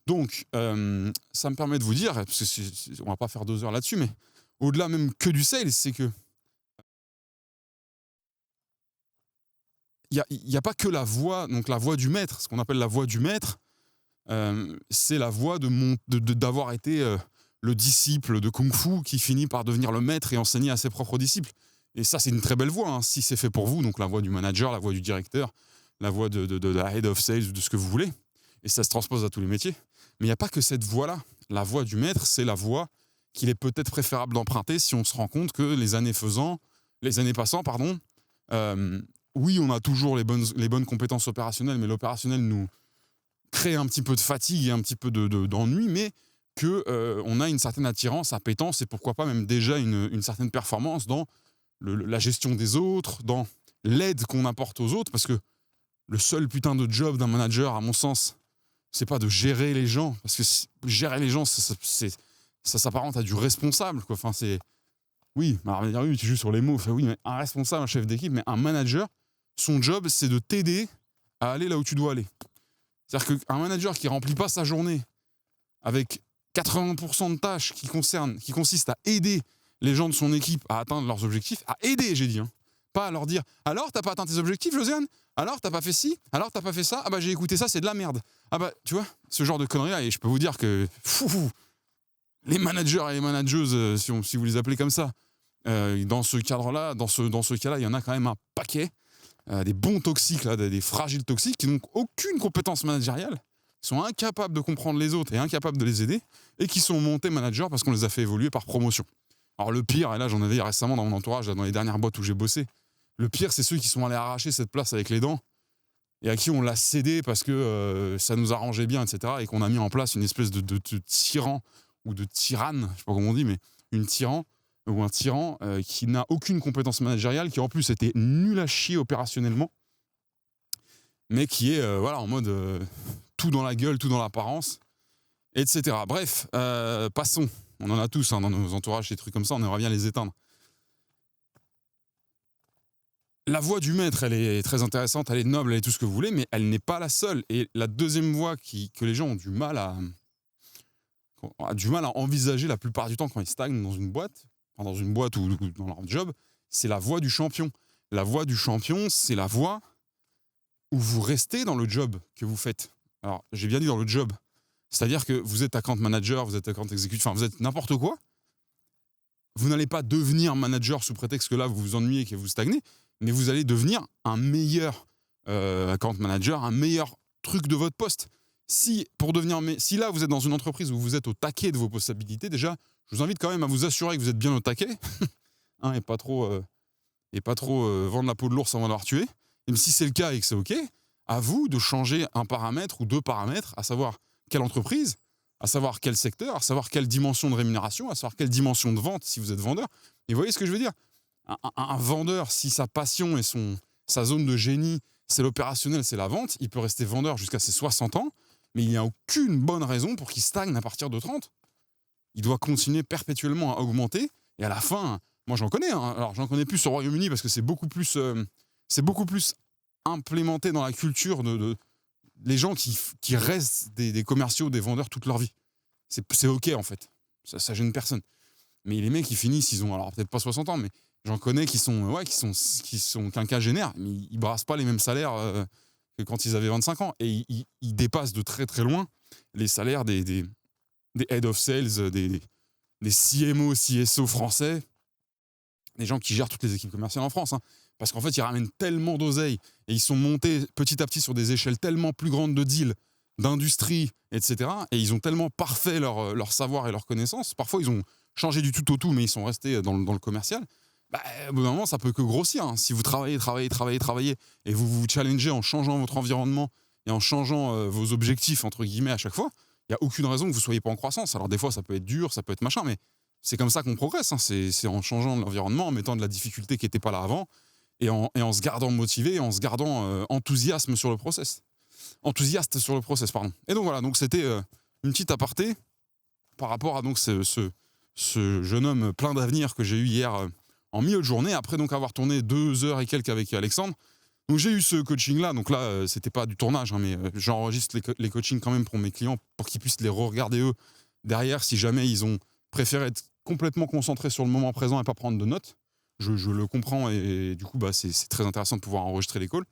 Donc, ça me permet de vous dire, parce que on ne va pas faire 2 heures là-dessus, mais au-delà même que du sales, c'est que il n'y a pas que la voie, donc la voie du maître, ce qu'on appelle la voie du maître, c'est la voie d'avoir été le disciple de Kung Fu qui finit par devenir le maître et enseigner à ses propres disciples. Et ça, c'est une très belle voie, hein, si c'est fait pour vous, donc la voie du manager, la voie du directeur, la voie de la head of sales, de ce que vous voulez, et ça se transpose à tous les métiers. Mais il n'y a pas que cette voie-là. La voie du maître, c'est la voie qu'il est peut-être préférable d'emprunter si on se rend compte que les années passant, oui, on a toujours les bonnes compétences opérationnelles, mais l'opérationnel nous crée un petit peu de fatigue et un petit peu d'ennui, mais qu'on a une certaine attirance, appétence et pourquoi pas même déjà une certaine performance dans la gestion des autres, dans l'aide qu'on apporte aux autres, parce que le seul putain de job d'un manager, à mon sens, c'est pas de gérer les gens, parce que gérer les gens, ça s'apparente à du responsable, quoi. Enfin, c'est... Oui, alors on va dire, oui, tu joues sur les mots. Enfin, oui, mais un responsable, un chef d'équipe, mais un manager, son job, c'est de t'aider à aller là où tu dois aller. C'est-à-dire qu'un manager qui remplit pas sa journée avec 80% de tâches qui consistent à aider les gens de son équipe à atteindre leurs objectifs, à aider, j'ai dit, hein. Pas à leur dire « Alors, t'as pas atteint tes objectifs, Josiane ? Alors, t'as pas fait ci ? Alors, t'as pas fait ça ? Ah bah, j'ai écouté ça, c'est de la merde. » Ah bah, tu vois, ce genre de conneries-là, et je peux vous dire que les managers et les manageuses, si vous les appelez comme ça, dans ce cadre-là, dans ce cas-là, il y en a quand même un paquet, des bons toxiques, là, des fragiles toxiques qui n'ont aucune compétence managériale, qui sont incapables de comprendre les autres et incapables de les aider, et qui sont montés managers parce qu'on les a fait évoluer par promotion. Alors le pire, et là j'en avais récemment dans mon entourage, là, dans les dernières boîtes où j'ai bossé, le pire c'est ceux qui sont allés arracher cette place avec les dents, et à qui on l'a cédé parce que ça nous arrangeait bien, etc., et qu'on a mis en place une espèce de tyran, ou de tyranne, je sais pas comment on dit, mais un tyran qui n'a aucune compétence managériale, qui en plus était nul à chier opérationnellement, mais qui est en mode tout dans la gueule, tout dans l'apparence, etc. Bref, passons. On en a tous dans nos entourages, des trucs comme ça, on aimerait bien les éteindre. La voix du maître, elle est très intéressante, elle est noble, elle est tout ce que vous voulez, mais elle n'est pas la seule. Et la deuxième voix que les gens ont du mal à envisager la plupart du temps quand ils stagnent dans une boîte ou dans leur job, c'est la voie du champion. La voie du champion, c'est la voie où vous restez dans le job que vous faites. Alors, j'ai bien dit dans le job. C'est-à-dire que vous êtes account manager, vous êtes account exécutif, enfin, vous êtes n'importe quoi. Vous n'allez pas devenir manager sous prétexte que là, vous vous ennuyez et que vous stagnez, mais vous allez devenir un meilleur account manager, un meilleur truc de votre poste. Si là, vous êtes dans une entreprise où vous êtes au taquet de vos possibilités, déjà, je vous invite quand même à vous assurer que vous êtes bien au taquet, et pas trop vendre la peau de l'ours avant de l'avoir tué. Même si c'est le cas et que c'est OK, à vous de changer un paramètre ou deux paramètres, à savoir quelle entreprise, à savoir quel secteur, à savoir quelle dimension de rémunération, à savoir quelle dimension de vente si vous êtes vendeur. Et vous voyez ce que je veux dire ? Un vendeur, si sa passion et sa zone de génie, c'est l'opérationnel, c'est la vente, il peut rester vendeur jusqu'à ses 60 ans, mais il n'y a aucune bonne raison pour qu'il stagne à partir de 30. Il doit continuer perpétuellement à augmenter, et à la fin, moi j'en connais, hein. Alors j'en connais plus au Royaume-Uni parce que c'est beaucoup plus implémenté dans la culture de les gens qui restent des commerciaux, des vendeurs toute leur vie. C'est OK en fait, ça gêne personne. Mais les mecs qui finissent, ils ont alors peut-être pas 60 ans, mais j'en connais qui sont quinquagénaires, mais ils brassent pas les mêmes salaires que quand ils avaient 25 ans. Et ils dépassent de très très loin les salaires des head of sales, des CMO, CSO français, des gens qui gèrent toutes les équipes commerciales en France. Hein. Parce qu'en fait, ils ramènent tellement d'oseille et ils sont montés petit à petit sur des échelles tellement plus grandes de deals, d'industrie, etc. Et ils ont tellement parfait leur savoir et leur connaissance. Parfois, ils ont changé du tout au tout, mais ils sont restés dans le commercial. Au bout d'un moment, ça peut que grossir. Hein. Si vous travaillez, et vous vous challengez en changeant votre environnement et en changeant vos objectifs, entre guillemets, à chaque fois, il n'y a aucune raison que vous ne soyez pas en croissance. Alors des fois, ça peut être dur, ça peut être machin, mais c'est comme ça qu'on progresse. Hein. C'est en changeant l'environnement, en mettant de la difficulté qui n'était pas là avant, et en se gardant motivé, et en se gardant enthousiaste sur le process, pardon. Et donc voilà, donc c'était une petite aparté par rapport à donc ce jeune homme plein d'avenir que j'ai eu hier en milieu de journée, après donc avoir tourné 2 heures et quelques avec Alexandre. Donc j'ai eu ce coaching-là, donc là, c'était pas du tournage, hein, mais j'enregistre les coachings quand même pour mes clients, pour qu'ils puissent les re-regarder eux derrière, si jamais ils ont préféré être complètement concentrés sur le moment présent et pas prendre de notes. Je le comprends, et du coup, c'est très intéressant de pouvoir enregistrer les calls.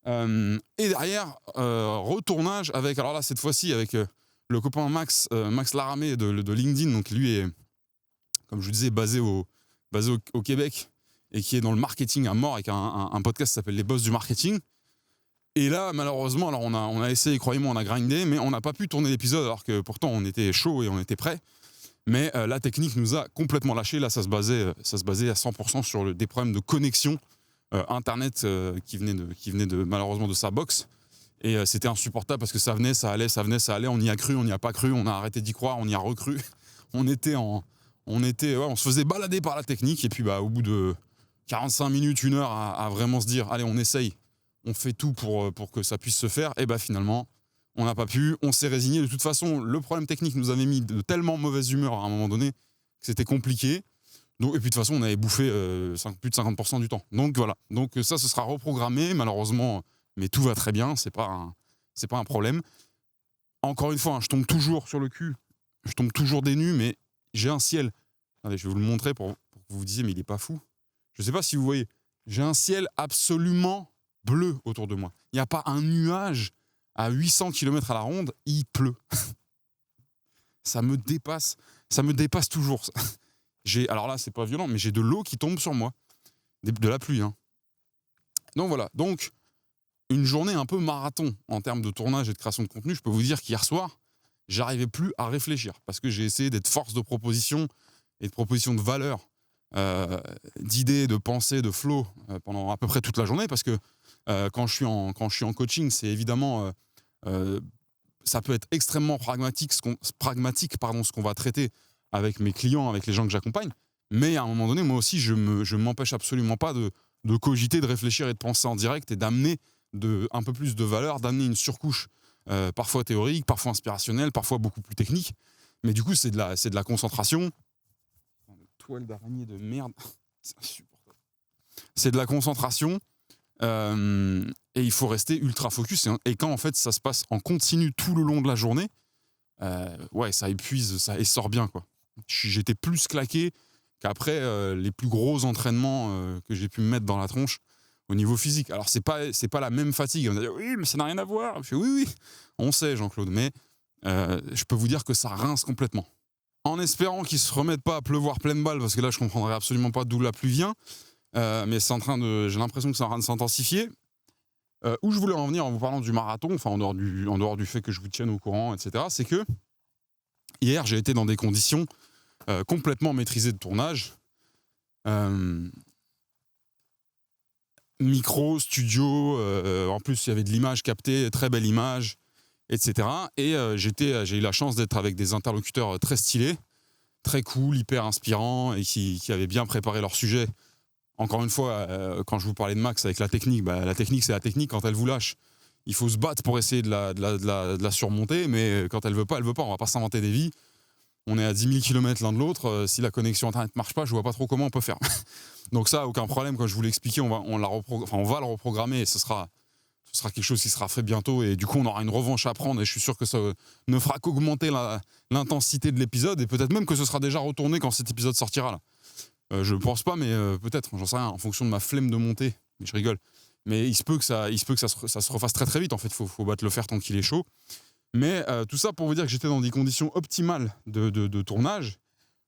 Et derrière, retournage avec, alors là, cette fois-ci, avec le copain Max Laramé de LinkedIn, donc lui est, comme je vous disais, basé au Québec, et qui est dans le marketing à mort, avec un podcast qui s'appelle Les Boss du Marketing. Et là, malheureusement, alors on a essayé, croyez-moi, on a grindé, mais on n'a pas pu tourner l'épisode, alors que pourtant on était chaud et on était prêt. Mais la technique nous a complètement lâché. Là, ça se basait à 100% sur des problèmes de connexion Internet qui venaient malheureusement de sa box. Et c'était insupportable parce que ça venait, ça allait, on y a cru, on n'y a pas cru, on a arrêté d'y croire, on y a recru. On se faisait balader par la technique et puis au bout de 45 minutes, 1 heure à vraiment se dire allez, on essaye, on fait tout pour que ça puisse se faire, et finalement on n'a pas pu, on s'est résigné. De toute façon, le problème technique nous avait mis de tellement mauvaise humeur à un moment donné que c'était compliqué. Donc, et puis de toute façon, on avait bouffé plus de 50% du temps. Donc voilà. Donc ça, ce sera reprogrammé, malheureusement, mais tout va très bien, c'est pas un problème. Encore une fois, je tombe toujours sur le cul, je tombe toujours des nues, mais j'ai un ciel. Attendez, je vais vous le montrer pour que vous vous disiez, mais il est pas fou. Je sais pas si vous voyez, j'ai un ciel absolument bleu autour de moi. Il n'y a pas un nuage à 800 km à la ronde, il pleut. Ça me dépasse toujours. Alors là, c'est pas violent, mais j'ai de l'eau qui tombe sur moi. De la pluie. Donc voilà. Donc, une journée un peu marathon en termes de tournage et de création de contenu. Je peux vous dire qu'hier soir, j'arrivais plus à réfléchir parce que j'ai essayé d'être force de proposition et de proposition de valeur, d'idées, de pensées, de flow pendant à peu près toute la journée, parce que quand je suis en coaching, c'est évidemment ça peut être extrêmement pragmatique ce qu'on va traiter avec mes clients, avec les gens que j'accompagne, mais à un moment donné, moi aussi, je m'empêche absolument pas de cogiter, de réfléchir et de penser en direct et d'amener un peu plus de valeur, d'amener une surcouche parfois théorique, parfois inspirationnelle, parfois beaucoup plus technique, mais du coup, c'est de la concentration. Toile d'araignée de merde, c'est insupportable. C'est de la concentration, et il faut rester ultra focus. Et quand en fait ça se passe en continu tout le long de la journée, ça épuise, ça essore bien, quoi. J'étais plus claqué qu'après les plus gros entraînements que j'ai pu me mettre dans la tronche au niveau physique. Alors c'est pas la même fatigue. On va dire oui, mais ça n'a rien à voir. Je fais, oui, on sait, Jean-Claude, mais je peux vous dire que ça rince complètement. En espérant qu'il se remette pas à pleuvoir pleine balle, parce que là je comprendrais absolument pas d'où la pluie vient, mais j'ai l'impression que c'est en train de s'intensifier. Où je voulais en venir en vous parlant du marathon, enfin en dehors du fait que je vous tienne au courant, etc., c'est que hier j'ai été dans des conditions complètement maîtrisées de tournage. Micro, studio, en plus il y avait de l'image captée, très belle image, etc. Et j'ai eu la chance d'être avec des interlocuteurs très stylés, très cool, hyper inspirants, et qui avaient bien préparé leur sujet. Encore une fois, quand je vous parlais de Max avec la technique, la technique c'est la technique. Quand elle vous lâche, il faut se battre pour essayer de la surmonter, mais quand elle veut pas, on va pas s'inventer des vies. On est à 10 000 km l'un de l'autre, si la connexion internet marche pas, je vois pas trop comment on peut faire. Donc ça, aucun problème, comme je vous l'ai expliqué, on va le reprogrammer, et ce sera quelque chose qui sera fait bientôt, et du coup on aura une revanche à prendre, et je suis sûr que ça ne fera qu'augmenter l'intensité de l'épisode, et peut-être même que ce sera déjà retourné quand cet épisode sortira là. Je pense pas, mais peut-être, j'en sais rien, en fonction de ma flemme de monter, mais je rigole. Mais il se peut que ça se refasse très très vite, en fait, faut battre le fer tant qu'il est chaud. Mais tout ça pour vous dire que j'étais dans des conditions optimales de tournage.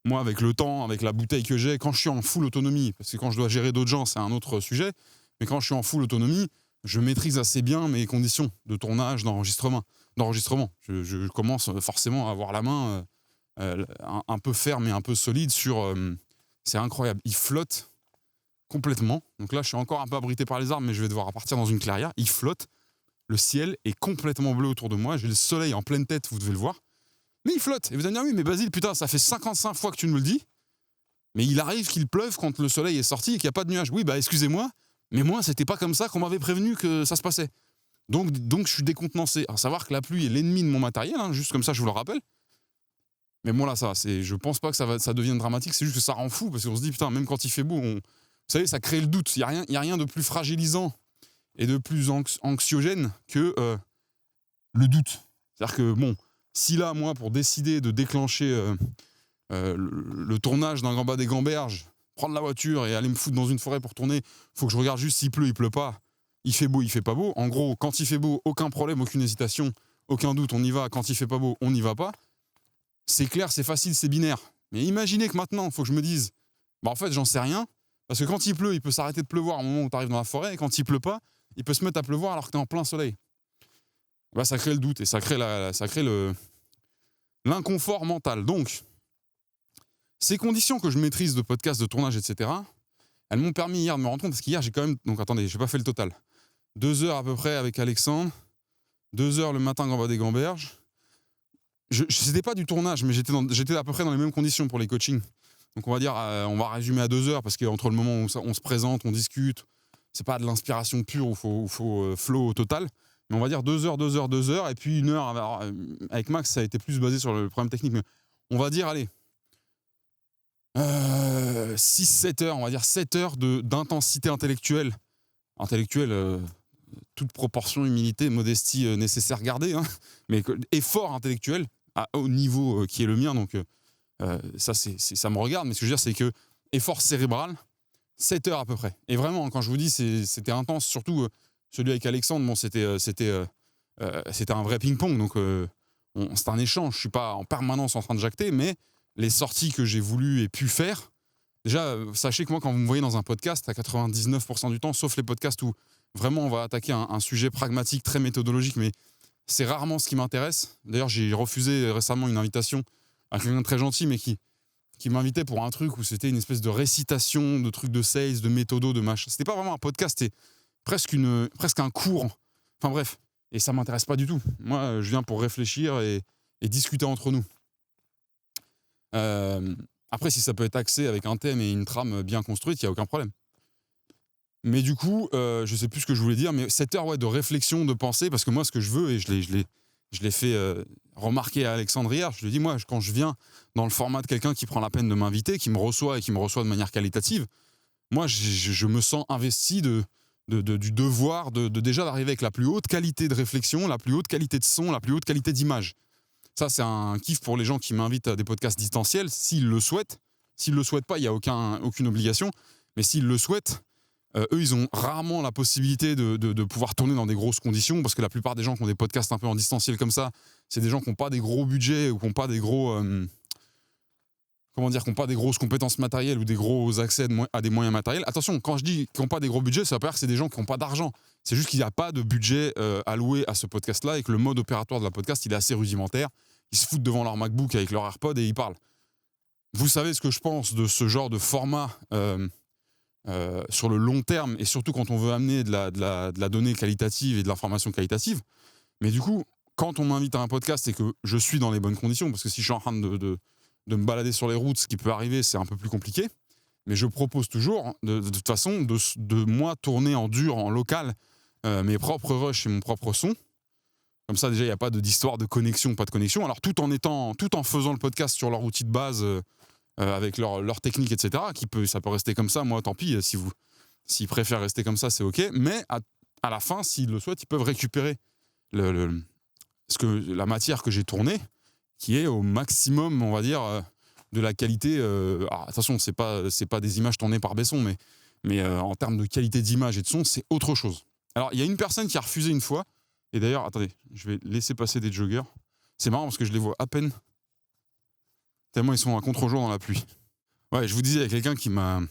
Moi, avec le temps, avec la bouteille que j'ai, quand je suis en full autonomie, parce que quand je dois gérer d'autres gens, c'est un autre sujet, mais quand je suis en full autonomie, je maîtrise assez bien mes conditions de tournage, d'enregistrement. Je commence forcément à avoir la main un peu ferme et un peu solide sur... c'est incroyable, il flotte complètement. Donc là, je suis encore un peu abrité par les arbres, mais je vais devoir repartir dans une clairière. Il flotte. Le ciel est complètement bleu autour de moi. J'ai le soleil en pleine tête, vous devez le voir. Mais il flotte. Et vous allez me dire, oui, mais Basile, putain, ça fait 55 fois que tu me le dis. Mais il arrive qu'il pleuve quand le soleil est sorti et qu'il n'y a pas de nuages. Oui, excusez-moi, mais moi, c'était pas comme ça qu'on m'avait prévenu que ça se passait. Donc je suis décontenancé. À savoir que la pluie est l'ennemi de mon matériel, juste comme ça, je vous le rappelle. Mais bon, là, je pense pas que ça devienne dramatique. C'est juste que ça rend fou, parce qu'on se dit, putain, même quand il fait beau, vous savez, ça crée le doute. Il y a rien de plus fragilisant et de plus anxiogène que le doute. C'est-à-dire que, si là, moi, pour décider de déclencher le tournage d'un Gambas des Gamberges, prendre la voiture et aller me foutre dans une forêt pour tourner, il faut que je regarde juste s'il pleut, il pleut pas, il fait beau, il fait pas beau. En gros, quand il fait beau, aucun problème, aucune hésitation, aucun doute, on y va. Quand il fait pas beau, on n'y va pas. C'est clair, c'est facile, c'est binaire. Mais imaginez que maintenant, il faut que je me dise, en fait, j'en sais rien, parce que quand il pleut, il peut s'arrêter de pleuvoir au moment où tu arrives dans la forêt, et quand il pleut pas, il peut se mettre à pleuvoir alors que tu es en plein soleil. Ça crée le doute et ça crée l'inconfort mental. Donc, ces conditions que je maîtrise de podcast, de tournage, etc., elles m'ont permis hier de me rendre compte, parce qu'hier, j'ai quand même... Donc attendez, j'ai pas fait le total. 2 heures à peu près avec Alexandre, 2 heures le matin Grand Bas des Gamberges. C'était pas du tournage, mais j'étais à peu près dans les mêmes conditions pour les coachings. Donc on va dire, on va résumer à 2 heures, parce qu'entre le moment où on se présente, on discute, c'est pas de l'inspiration pure où il faut flow au total. Mais on va dire 2 heures, et puis 1 heure. Alors, avec Max, ça a été plus basé sur le problème technique, mais on va dire, allez, 6-7 heures, on va dire 7 heures d'intensité intellectuelle. Toute proportion, humilité, modestie nécessaire gardée, hein, mais effort intellectuel au niveau qui est le mien, donc ça me regarde, mais ce que je veux dire, c'est que effort cérébral, 7 heures à peu près. Et vraiment, quand je vous dis, c'était intense, surtout celui avec Alexandre, bon, c'était un vrai ping-pong, donc c'est un échange, je suis pas en permanence en train de jacter, mais les sorties que j'ai voulu et pu faire, déjà, sachez que moi, quand vous me voyez dans un podcast, à 99% du temps, sauf les podcasts où vraiment on va attaquer un sujet pragmatique, très méthodologique, mais c'est rarement ce qui m'intéresse. D'ailleurs, j'ai refusé récemment une invitation à quelqu'un de très gentil, mais qui m'invitait pour un truc où c'était une espèce de récitation de trucs de sales, de méthodo, de machin. C'était pas vraiment un podcast, c'était presque un cours. Enfin bref, et ça m'intéresse pas du tout. Moi, je viens pour réfléchir et discuter entre nous. Après, si ça peut être axé avec un thème et une trame bien construite, il n'y a aucun problème. Mais du coup, je sais plus ce que je voulais dire, mais cette heure de réflexion, de pensée, parce que moi, ce que je veux, et je l'ai fait remarquer à Alexandre hier, je lui ai dit, moi, quand je viens dans le format de quelqu'un qui prend la peine de m'inviter, qui me reçoit et qui me reçoit de manière qualitative, moi, je me sens investi du devoir déjà d'arriver avec la plus haute qualité de réflexion, la plus haute qualité de son, la plus haute qualité d'image. Ça, c'est un kiff pour les gens qui m'invitent à des podcasts distanciels, s'ils le souhaitent. S'ils ne le souhaitent pas, il n'y a aucune obligation. Mais s'ils le souhaitent, eux, ils ont rarement la possibilité de pouvoir tourner dans des grosses conditions, parce que la plupart des gens qui ont des podcasts un peu en distanciel comme ça, c'est des gens qui n'ont pas des gros budgets ou qui n'ont pas des gros... qui n'ont pas des grosses compétences matérielles ou des gros accès à des moyens matériels. Attention, quand je dis qu'ils n'ont pas des gros budgets, ça veut pas dire que c'est des gens qui n'ont pas d'argent. C'est juste qu'il n'y a pas de budget alloué à ce podcast-là et que le mode opératoire de la podcast, il est assez rudimentaire. Ils se foutent devant leur MacBook avec leur AirPod et ils parlent. Vous savez ce que je pense de ce genre de format sur le long terme, et surtout quand on veut amener de la donnée qualitative et de l'information qualitative. Mais du coup, quand on m'invite à un podcast et que je suis dans les bonnes conditions, parce que si je suis en train de me balader sur les routes, ce qui peut arriver, c'est un peu plus compliqué. Mais je propose toujours, de toute façon, de moi tourner en dur, en local, mes propres rushs et mon propre son. Comme ça, déjà, il n'y a pas d'histoire de connexion, pas de connexion. Alors, tout en faisant le podcast sur leur outil de base, avec leur technique, etc., ça peut rester comme ça. Moi, tant pis, s'ils préfèrent rester comme ça, c'est OK. Mais à la fin, s'ils le souhaitent, ils peuvent récupérer la matière que j'ai tournée, qui est au maximum, on va dire, de la qualité. Attention, c'est pas des images tournées par Besson, mais en termes de qualité d'image et de son, c'est autre chose. Alors, il y a une personne qui a refusé une fois, et d'ailleurs, attendez, je vais laisser passer des joggers. C'est marrant parce que je les vois à peine, tellement ils sont à contre-jour dans la pluie. Ouais, je vous disais, il y a quelqu'un qui m'a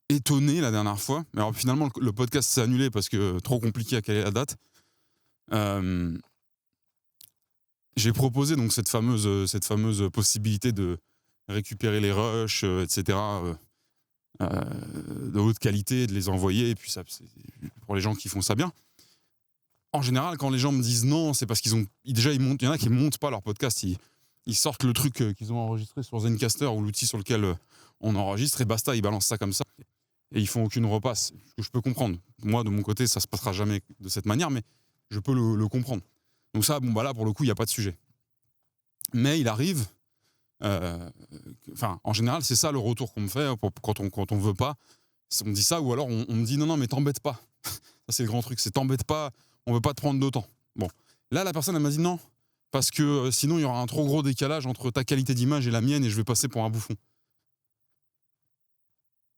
étonné la dernière fois. Alors finalement, le podcast s'est annulé parce que trop compliqué à caler la date. J'ai proposé donc cette fameuse possibilité de récupérer les rushs, etc., de haute qualité, de les envoyer, et puis ça, c'est pour les gens qui font ça bien. En général, quand les gens me disent non, c'est parce il y en a qui montent pas leur podcast, ils sortent le truc qu'ils ont enregistré sur Zencastr ou l'outil sur lequel on enregistre, et basta, ils balancent ça comme ça, et ils font aucune repasse. Ce que je peux comprendre. Moi, de mon côté, ça se passera jamais de cette manière, mais je peux le comprendre. Donc ça, là, pour le coup, il n'y a pas de sujet. Mais il arrive... en général, c'est ça le retour qu'on me fait quand on veut pas. On me dit ça, ou alors on me dit non, mais t'embête pas. Ça, c'est le grand truc, c'est t'embête pas, on veut pas te prendre de temps. Bon, là, la personne, elle m'a dit non, parce que sinon, il y aura un trop gros décalage entre ta qualité d'image et la mienne, et je vais passer pour un bouffon.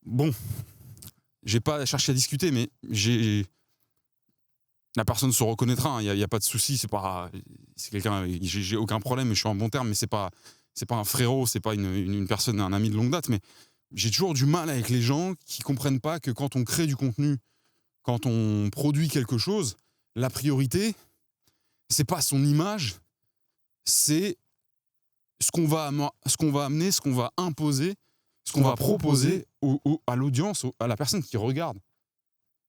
Bon, j'ai pas cherché à discuter, mais la personne se reconnaîtra, il n'y a pas de souci, c'est quelqu'un, j'ai aucun problème, et je suis en bon terme, mais c'est pas un frérot, c'est pas une personne, un ami de longue date, mais j'ai toujours du mal avec les gens qui comprennent pas que quand on crée du contenu, quand on produit quelque chose, la priorité, c'est pas son image, c'est ce qu'on va amener, ce qu'on va imposer, ce qu'on va proposer à l'audience, à la personne qui regarde.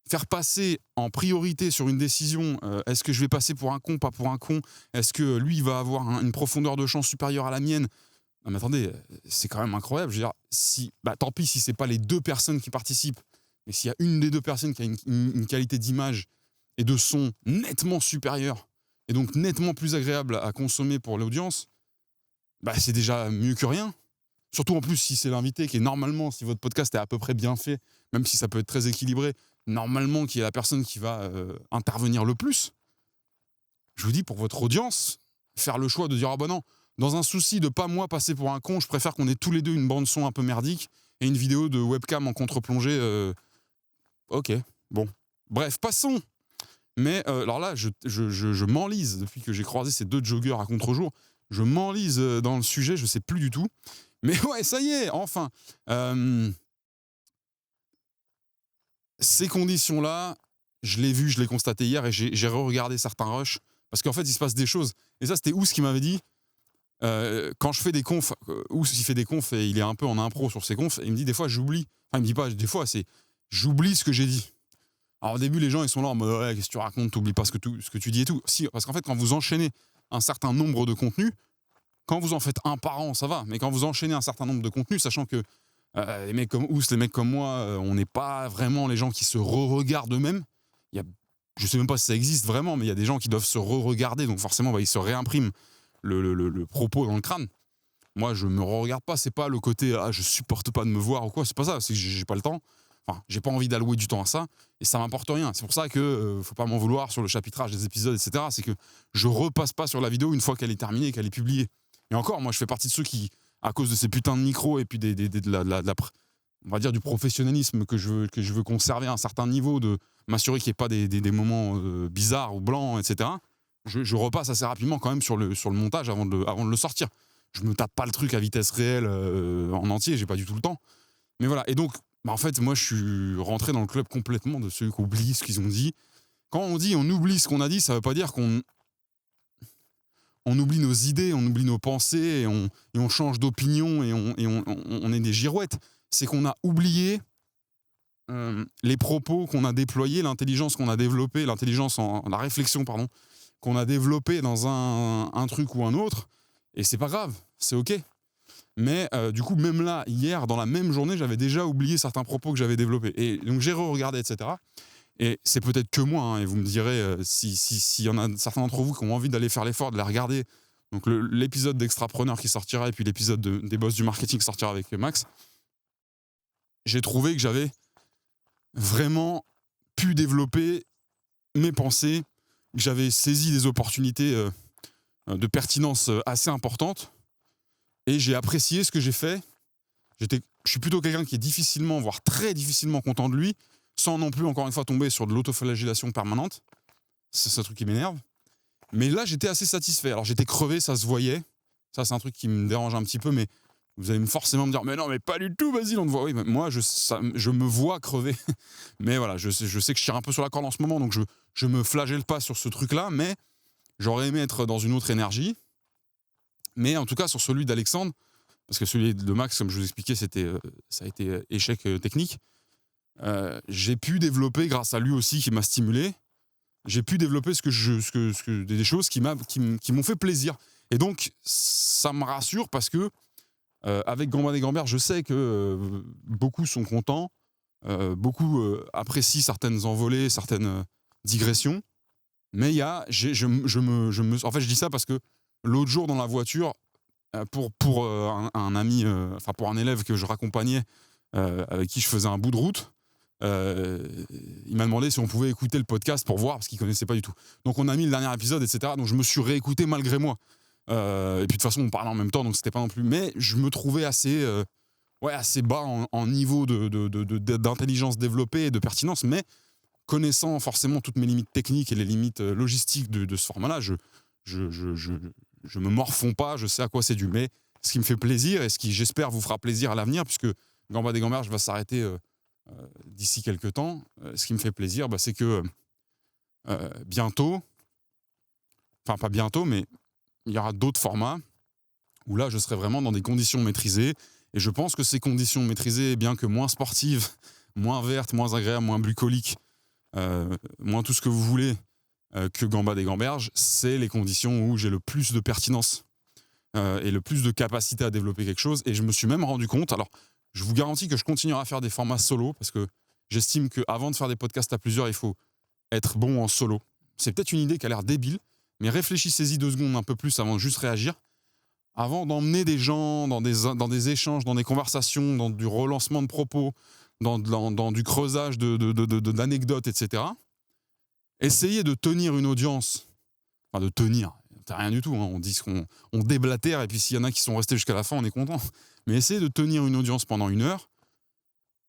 faire passer en priorité sur une décision, est-ce que je vais passer pour un con, pas pour un con? Est-ce que lui, il va avoir une profondeur de champ supérieure à la mienne? Non mais attendez, c'est quand même incroyable. Je veux dire, tant pis si c'est pas les 2 personnes qui participent, mais s'il y a une des 2 personnes qui a une qualité d'image et de son nettement supérieure, et donc nettement plus agréable à consommer pour l'audience, c'est déjà mieux que rien. Surtout en plus si c'est l'invité qui est normalement, si votre podcast est à peu près bien fait, même si ça peut être très équilibré, normalement qui est la personne qui va intervenir le plus. Je vous dis, pour votre audience, faire le choix de dire « Ah bah non, dans un souci de pas moi passer pour un con, je préfère qu'on ait tous les 2 une bande son un peu merdique et une vidéo de webcam en contre-plongée. » Ok, bon. Bref, passons. Mais alors là, je m'enlise depuis que j'ai croisé ces 2 joggers à contre-jour. Je m'enlise dans le sujet, je sais plus du tout. Mais ouais, ça y est, enfin. Ces conditions-là, je l'ai vu, je l'ai constaté hier et j'ai re-regardé certains rushs. Parce qu'en fait, il se passe des choses. Et ça, c'était Ous qui m'avait dit, quand je fais des confs, Ous, il fait des confs et il est un peu en impro sur ses confs, et il me dit des fois, j'oublie. Enfin, il me dit pas des fois, c'est j'oublie ce que j'ai dit. Alors au début, les gens, ils sont là en mode « Ouais, qu'est-ce que tu racontes, t'oublies pas ce que tu dis et tout. » Si, parce qu'en fait, quand vous enchaînez un certain nombre de contenus, quand vous en faites un par an, ça va. Mais quand vous enchaînez un certain nombre de contenus, sachant que les mecs comme Ous, les mecs comme moi, on n'est pas vraiment les gens qui se re-regardent eux-mêmes. Je sais même pas si ça existe vraiment, mais il y a des gens qui doivent se re-regarder, donc forcément, ils se réimpriment le propos dans le crâne. Moi, je me re-regarde pas, c'est pas le côté « Ah, je supporte pas de me voir » ou quoi, c'est pas ça, c'est que j'ai pas le temps. Enfin, j'ai pas envie d'allouer du temps à ça, et ça m'apporte rien. C'est pour ça que faut pas m'en vouloir sur le chapitrage des épisodes, etc. C'est que je repasse pas sur la vidéo une fois qu'elle est terminée et qu'elle est publiée. Et encore, moi, je fais partie de ceux qui, à cause de ces putains de micros et puis on va dire du professionnalisme que je veux conserver à un certain niveau, de m'assurer qu'il n'y ait pas des moments bizarres ou blancs, etc. Je repasse assez rapidement quand même sur le montage avant de le sortir. Je me tape pas le truc à vitesse réelle en entier, j'ai pas du tout le temps. Mais voilà, et donc, en fait, moi, je suis rentré dans le club complètement de ceux qui oublient ce qu'ils ont dit. Quand on dit on oublie ce qu'on a dit, ça veut pas dire qu'on oublie nos idées, on oublie nos pensées, et on change d'opinion, et on est des girouettes. C'est qu'on a oublié les propos qu'on a déployés, l'intelligence qu'on a développée, la réflexion, qu'on a développée dans un truc ou un autre, et c'est pas grave, c'est ok. Mais du coup, même là, hier, dans la même journée, j'avais déjà oublié certains propos que j'avais développés. Et donc j'ai re-regardé, etc. Et c'est peut-être que moi, et vous me direz s'il y en a certains d'entre vous qui ont envie d'aller faire l'effort de les regarder. Donc l'épisode d'Extrapreneur qui sortira, et puis l'épisode des boss du marketing qui sortira avec Max. J'ai trouvé que j'avais vraiment pu développer mes pensées, que j'avais saisi des opportunités de pertinence assez importantes, et j'ai apprécié ce que j'ai fait. Je suis plutôt quelqu'un qui est difficilement, voire très difficilement content de lui, sans non plus, encore une fois, tomber sur de l'autoflagellation permanente. C'est un truc qui m'énerve. Mais là, j'étais assez satisfait. Alors, j'étais crevé, ça se voyait. Ça, c'est un truc qui me dérange un petit peu, mais vous allez forcément me dire « Mais non, mais pas du tout, Basile, on te voit. » Oui, mais moi, je me vois crever. Mais voilà, je sais que je tire un peu sur la corde en ce moment, donc je me flagelle pas sur ce truc-là, mais j'aurais aimé être dans une autre énergie. Mais en tout cas, sur celui d'Alexandre, parce que celui de Max, comme je vous expliquais, ça a été échec technique. J'ai pu développer, grâce à lui aussi qui m'a stimulé, j'ai pu développer des choses qui m'ont fait plaisir. Et donc, ça me rassure parce que, avec Gambade et Gambert, je sais que beaucoup sont contents, beaucoup apprécient certaines envolées, certaines digressions. Mais il y a, en fait, je dis ça parce que l'autre jour dans la voiture, pour un ami, pour un élève que je raccompagnais, avec qui je faisais un bout de route, il m'a demandé si on pouvait écouter le podcast pour voir, parce qu'il ne connaissait pas du tout. Donc on a mis le dernier épisode, etc. Donc je me suis réécouté malgré moi. Et puis de toute façon, on parlait en même temps, donc c'était pas non plus. Mais je me trouvais assez bas en niveau d'intelligence développée et de pertinence. Mais connaissant forcément toutes mes limites techniques et les limites logistiques de ce format-là, je me morfonds pas, je sais à quoi c'est dû. Mais ce qui me fait plaisir, et ce qui, j'espère, vous fera plaisir à l'avenir, puisque Gambade et Gambert va s'arrêter d'ici quelques temps, ce qui me fait plaisir, c'est que bientôt, enfin pas bientôt, mais il y aura d'autres formats où là, je serai vraiment dans des conditions maîtrisées. Et je pense que ces conditions maîtrisées, bien que moins sportives, moins vertes, moins agréables, moins bucoliques, Moi, tout ce que vous voulez que Gambade et Gamberge, c'est les conditions où j'ai le plus de pertinence et le plus de capacité à développer quelque chose. Et je me suis même rendu compte, alors je vous garantis que je continuerai à faire des formats solo, parce que j'estime qu'avant de faire des podcasts à plusieurs, il faut être bon en solo. C'est peut-être une idée qui a l'air débile, mais réfléchissez-y 2 secondes un peu plus avant de juste réagir. Avant d'emmener des gens dans des échanges, dans des conversations, dans du relancement de propos, dans du creusage d'anecdotes, etc., essayez de tenir une audience. Enfin, de tenir, c'est rien du tout. Hein. On dit qu'on déblatère, et puis s'il y en a qui sont restés jusqu'à la fin, on est content. Mais essayez de tenir une audience pendant 1 heure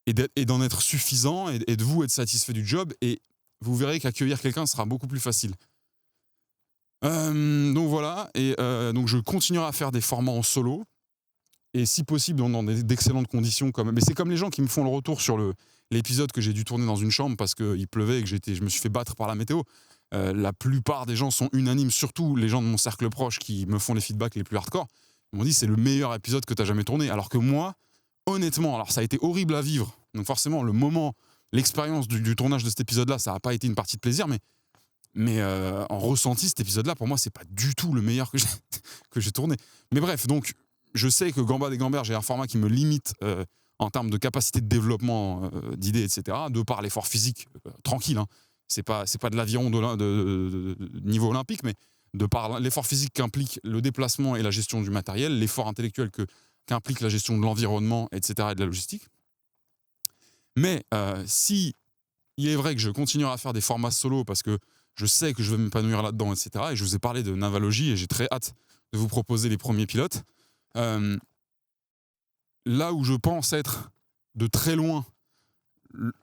et d'en être suffisant et de vous être satisfait du job. Et vous verrez qu'accueillir quelqu'un sera beaucoup plus facile. Donc voilà, et donc je continuerai à faire des formats en solo, et si possible dans d'excellentes conditions. Mais c'est comme les gens qui me font le retour sur l'épisode que j'ai dû tourner dans une chambre parce qu'il pleuvait et que je me suis fait battre par la météo. La plupart des gens sont unanimes, surtout les gens de mon cercle proche qui me font les feedbacks les plus hardcore. Ils m'ont dit c'est le meilleur épisode que tu as jamais tourné, alors que moi, honnêtement, alors ça a été horrible à vivre, donc forcément l'expérience du tournage de cet épisode-là, ça n'a pas été une partie de plaisir, mais en ressenti, cet épisode-là, pour moi, c'est pas du tout le meilleur que j'ai tourné. Mais bref, donc, je sais que Gambade et Gamberge est un format qui me limite en termes de capacité de développement d'idées, etc., de par l'effort physique, tranquille, hein. C'est pas de l'aviron de niveau olympique, mais de par l'effort physique qu'implique le déplacement et la gestion du matériel, l'effort intellectuel qu'implique la gestion de l'environnement, etc., et de la logistique. Mais si il est vrai que je continuerai à faire des formats solo parce que je sais que je vais m'épanouir là-dedans, etc. Et je vous ai parlé de Navalogie et j'ai très hâte de vous proposer les premiers pilotes. Là où je pense être de très loin,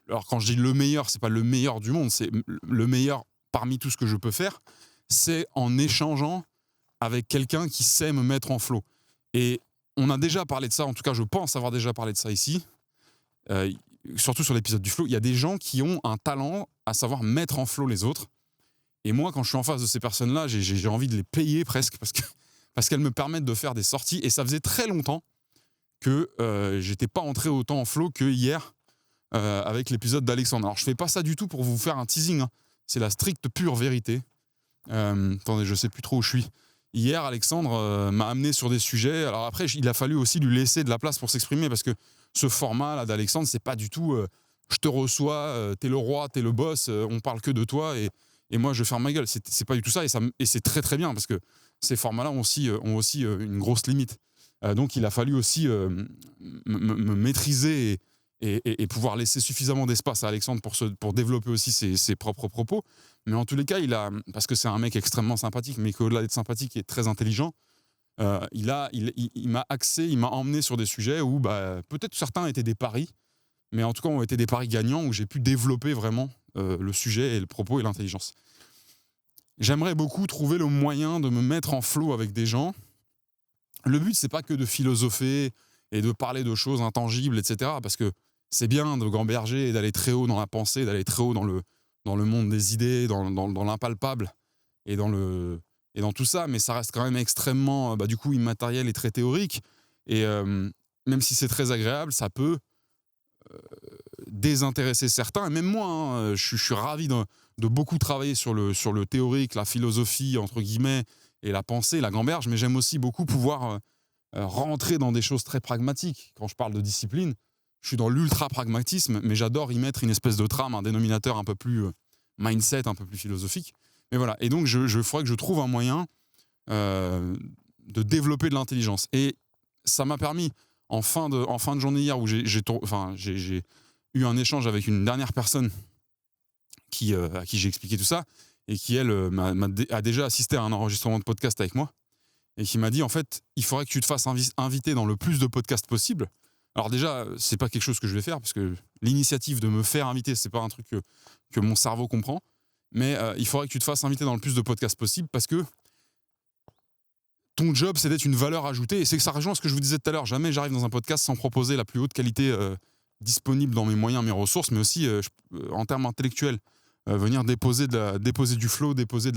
alors quand je dis le meilleur, c'est pas le meilleur du monde, c'est le meilleur parmi tout ce que je peux faire, c'est en échangeant avec quelqu'un qui sait me mettre en flow. Et on a déjà parlé de ça, en tout cas je pense avoir déjà parlé de ça ici, surtout sur l'épisode du flow. Il y a des gens qui ont un talent à savoir mettre en flow les autres. Et moi, quand je suis en face de ces personnes-là, j'ai envie de les payer presque parce qu'elles me permettent de faire des sorties. Et ça faisait très longtemps que j'étais pas entré autant en flow que hier avec l'épisode d'Alexandre. Alors, je fais pas ça du tout pour vous faire un teasing, hein. C'est la stricte pure vérité. Attendez, je sais plus trop où je suis. Hier, Alexandre m'a amené sur des sujets. Alors après, il a fallu aussi lui laisser de la place pour s'exprimer parce que ce format-là d'Alexandre, c'est pas du tout je te reçois, t'es le roi, t'es le boss, on parle que de toi et moi je ferme ma gueule. C'est pas du tout ça et c'est très très bien parce que ces formats-là ont aussi une grosse limite. Donc il a fallu aussi me maîtriser et pouvoir laisser suffisamment d'espace à Alexandre pour développer aussi ses propres propos. Mais en tous les cas, parce que c'est un mec extrêmement sympathique, mais qu'au-delà d'être sympathique, il est très intelligent. Il m'a axé, il m'a emmené sur des sujets où peut-être certains étaient des paris, mais en tout cas ont été des paris gagnants où j'ai pu développer vraiment le sujet et le propos et l'intelligence. J'aimerais beaucoup trouver le moyen de me mettre en flow avec des gens. Le but, c'est pas que de philosopher et de parler de choses intangibles, etc. Parce que c'est bien de gamberger et d'aller très haut dans la pensée, d'aller très haut dans le monde des idées, dans l'impalpable et dans tout ça, mais ça reste quand même extrêmement du coup immatériel et très théorique. Et même si c'est très agréable, ça peut désintéresser certains, et même moi, hein, je suis ravi de beaucoup travailler sur le théorique, la philosophie, entre guillemets, et la pensée, la gamberge, mais j'aime aussi beaucoup pouvoir rentrer dans des choses très pragmatiques. Quand je parle de discipline, je suis dans l'ultra-pragmatisme, mais j'adore y mettre une espèce de trame, un dénominateur un peu plus mindset, un peu plus philosophique. Mais voilà, et donc je ferais que je trouve un moyen de développer de l'intelligence. Et ça m'a permis, en fin de journée hier, où j'ai eu un échange avec une dernière personne à qui j'ai expliqué tout ça, et qui, elle, a déjà assisté à un enregistrement de podcast avec moi, et qui m'a dit, en fait, il faudrait que tu te fasses inviter dans le plus de podcasts possible. Alors déjà, c'est pas quelque chose que je vais faire, parce que l'initiative de me faire inviter, c'est pas un truc que mon cerveau comprend, mais il faudrait que tu te fasses inviter dans le plus de podcasts possible, parce que ton job, c'est d'être une valeur ajoutée, et c'est que ça rejoint ce que je vous disais tout à l'heure. Jamais j'arrive dans un podcast sans proposer la plus haute qualité disponible dans mes moyens, mes ressources, mais aussi en termes intellectuels. Venir déposer du flow, déposer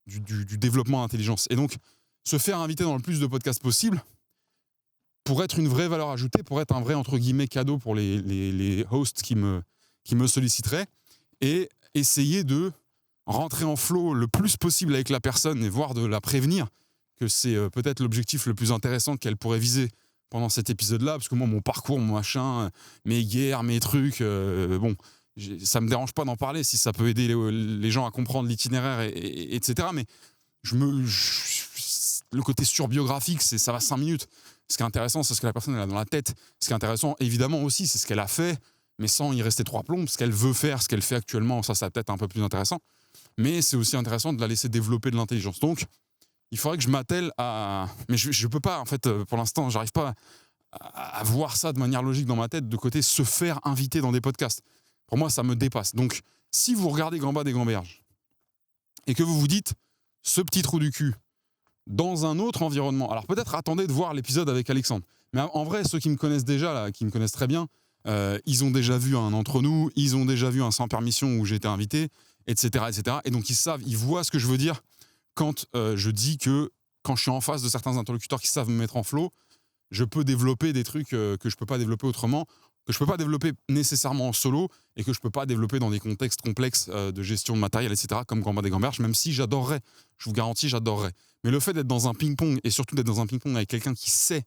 du développement d'intelligence. Et donc, se faire inviter dans le plus de podcasts possible pour être une vraie valeur ajoutée, pour être un vrai, entre guillemets, cadeau pour les hosts qui me solliciteraient. et essayer de rentrer en flow le plus possible avec la personne et voire de la prévenir que c'est peut-être l'objectif le plus intéressant qu'elle pourrait viser pendant cet épisode-là, parce que moi, mon parcours, mon machin, mes guerres, mes trucs, ça me dérange pas d'en parler si ça peut aider les gens à comprendre l'itinéraire, etc. Mais le côté surbiographique, ça va 5 minutes. Ce qui est intéressant, c'est ce que la personne elle a dans la tête. Ce qui est intéressant, évidemment aussi, c'est ce qu'elle a fait, mais sans y rester 3 plombs. Ce qu'elle veut faire, ce qu'elle fait actuellement, ça peut-être un peu plus intéressant. Mais c'est aussi intéressant de la laisser développer de l'intelligence. Donc, il faudrait que je m'attelle à... Mais je peux pas, en fait, pour l'instant, j'arrive pas à voir ça de manière logique dans ma tête, de côté se faire inviter dans des podcasts. Pour moi, ça me dépasse. Donc, si vous regardez Gambas des Gamberges et que vous vous dites, ce petit trou du cul, dans un autre environnement, alors peut-être attendez de voir l'épisode avec Alexandre. Mais en vrai, ceux qui me connaissent déjà, là, qui me connaissent très bien, ils ont déjà vu un Entre nous, ils ont déjà vu un Sans permission où j'ai été invité, etc., etc. Et donc, ils voient ce que je veux dire quand je dis que quand je suis en face de certains interlocuteurs qui savent me mettre en flow, je peux développer des trucs que je peux pas développer autrement, que je peux pas développer nécessairement en solo et que je peux pas développer dans des contextes complexes de gestion de matériel, etc., comme Gambas des Gamberges, même si j'adorerais, je vous garantis, j'adorerais. Mais le fait d'être dans un ping-pong, et surtout d'être dans un ping-pong avec quelqu'un qui sait